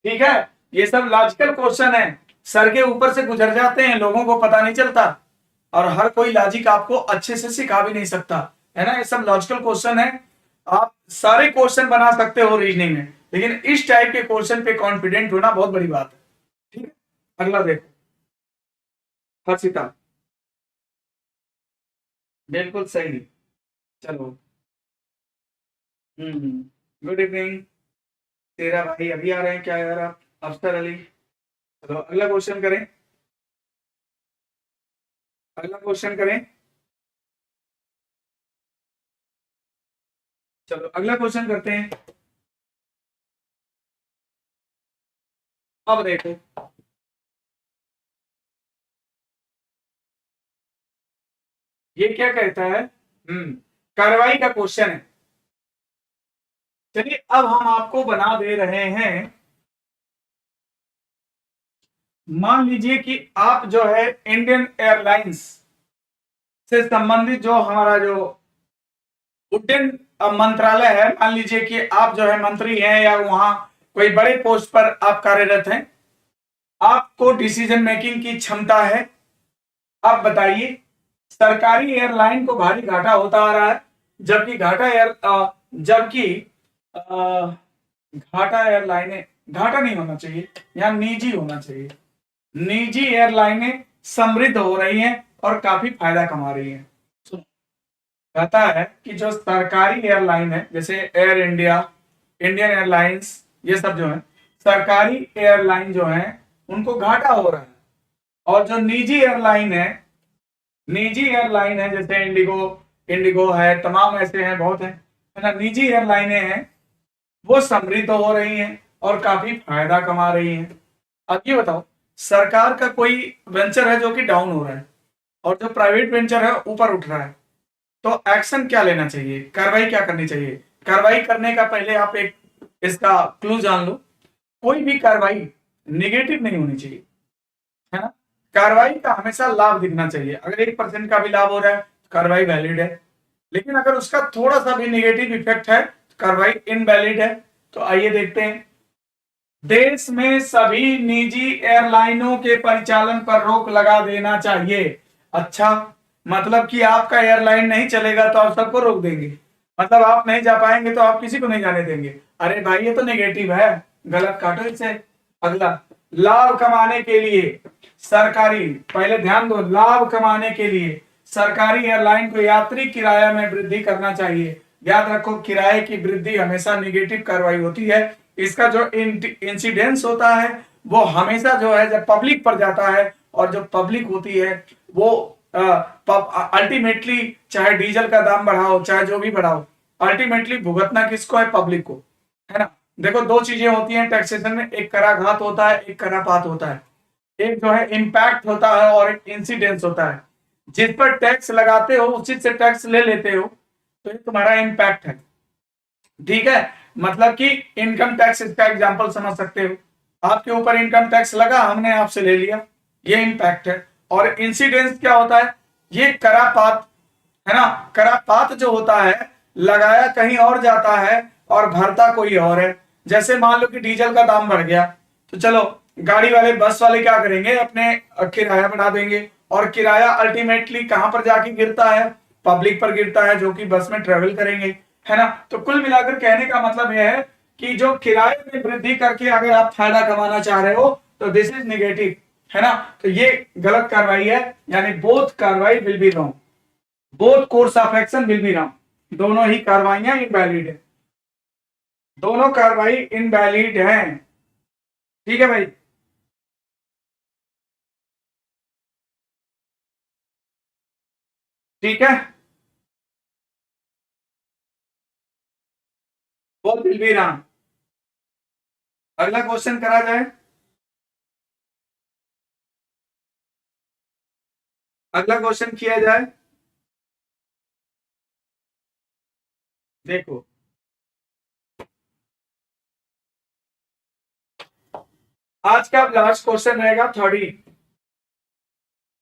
ठीक है, ये सब लॉजिकल क्वेश्चन है, सर के ऊपर से गुजर जाते हैं, लोगों को पता नहीं चलता, और हर कोई लॉजिक आपको अच्छे से सिखा भी नहीं सकता, है ना। ये सब लॉजिकल क्वेश्चन है, आप सारे क्वेश्चन बना सकते हो रीजनिंग में, लेकिन इस टाइप के क्वेश्चन पे कॉन्फिडेंट होना बहुत बड़ी बात है। ठीक है, अगला देखो, हर्षिता, बिल्कुल सही। चलो, गुड इवनिंग। तेरा भाई अभी आ रहे हैं क्या यार आप, अफसर अली। चलो अगला क्वेश्चन करें, अगला क्वेश्चन करें। चलो अगला क्वेश्चन करते हैं। अब देखो, ये क्या कहता है, कार्रवाई का क्वेश्चन है। चलिए अब हम आपको बना दे रहे हैं, मान लीजिए कि आप जो है इंडियन एयरलाइंस से संबंधित जो हमारा जो उड्डयन मंत्रालय है, मान लीजिए कि आप जो है मंत्री हैं या वहां कोई बड़े पोस्ट पर आप कार्यरत हैं, आपको डिसीजन मेकिंग की क्षमता है। आप बताइए, सरकारी एयरलाइन को भारी घाटा होता आ रहा है, जबकि जबकि अ, घाटा एयरलाइनें, घाटा नहीं होना चाहिए, यहाँ निजी होना चाहिए, निजी एयरलाइनें समृद्ध हो रही हैं और काफी फायदा कमा रही हैं। कहता है कि जो सरकारी एयरलाइन है, जैसे एयर इंडिया, इंडियन एयरलाइंस, ये सब जो है सरकारी एयरलाइन जो है, उनको घाटा हो रहा है, और जो निजी एयरलाइन है जैसे इंडिगो, इंडिगो है, तमाम ऐसे हैं, बहुत है ना, निजी एयरलाइनें हैं, वो समृद्ध हो रही हैं और काफी फायदा कमा रही हैं। अब ये बताओ, सरकार का कोई वेंचर है जो कि डाउन हो रहा है, और जो प्राइवेट वेंचर है ऊपर उठ रहा है, तो एक्शन क्या लेना चाहिए, कार्रवाई क्या करनी चाहिए। कार्रवाई करने का पहले आप एक इसका क्लू जान लो, कोई भी कार्रवाई निगेटिव नहीं होनी चाहिए, है ना। कार्रवाई का हमेशा लाभ दिखना चाहिए, अगर 1% का भी लाभ हो रहा है तो कार्रवाई वैलिड है, लेकिन अगर उसका थोड़ा सा भी निगेटिव इफेक्ट है तो कार्रवाई इनवैलिड है। तो आइए देखते हैं, देश में सभी निजी एयरलाइनों के परिचालन पर रोक लगा देना चाहिए। अच्छा, मतलब कि आपका एयरलाइन नहीं चलेगा तो आप सबको रोक देंगे, मतलब आप नहीं जा पाएंगे तो आप किसी को नहीं जाने देंगे। अरे भाई ये तो नेगेटिव है, गलत काटो इसे। अगला, लाभ कमाने के लिए सरकारी, पहले ध्यान दो, लाभ कमाने के लिए सरकारी एयरलाइन को यात्री किराया में वृद्धि करना चाहिए। याद रखो, किराए की वृद्धि हमेशा निगेटिव कार्रवाई होती है, इसका जो इंसिडेंस होता है वो हमेशा जो है जब पब्लिक पर जाता है, और जो पब्लिक होती है वो अल्टीमेटली, चाहे डीजल का दाम बढ़ाओ चाहे जो भी बढ़ाओ, अल्टीमेटली भुगतना किसको है, पब्लिक को, है ना। देखो दो चीजें होती हैं टैक्सेशन में, एक कराघात होता है, एक करापात होता है, एक जो है इम्पैक्ट होता है और एक इंसिडेंस होता है। जिस पर टैक्स लगाते हो उसी से टैक्स ले लेते हो, तो ये तुम्हारा इम्पैक्ट है। ठीक है, मतलब कि इनकम टैक्स इसका एग्जांपल समझ सकते हो, आपके ऊपर इनकम टैक्स लगा, हमने आपसे ले लिया, ये इम्पैक्ट है। और इंसिडेंस क्या होता है, ये करापात, है ना। करापात जो होता है, लगाया कहीं और जाता है और भरता कोई और है। जैसे मान लो कि डीजल का दाम बढ़ गया, तो चलो गाड़ी वाले, बस वाले क्या करेंगे, अपने किराया बढ़ा देंगे, और किराया अल्टीमेटली कहां पर जाके गिरता है, पब्लिक पर गिरता है जो कि बस में ट्रेवल करेंगे, है ना। तो कुल मिलाकर कहने का मतलब यह है कि जो किराए में वृद्धि करके अगर आप फायदा कमाना चाह रहे हो तो दिस इज निगेटिव, है ना। तो ये गलत कार्रवाई है, यानी बोथ कार्रवाई will be wrong, both course of action will be wrong, दोनों ही कार्रवाइयां इनवैलिड है, दोनों कार्रवाई इनवैलिड हैं। ठीक है भाई, ठीक है, बोथ विल बी रॉन्ग। अगला क्वेश्चन करा जाए, अगला क्वेश्चन किया जाए। देखो आज का लास्ट क्वेश्चन रहेगा 30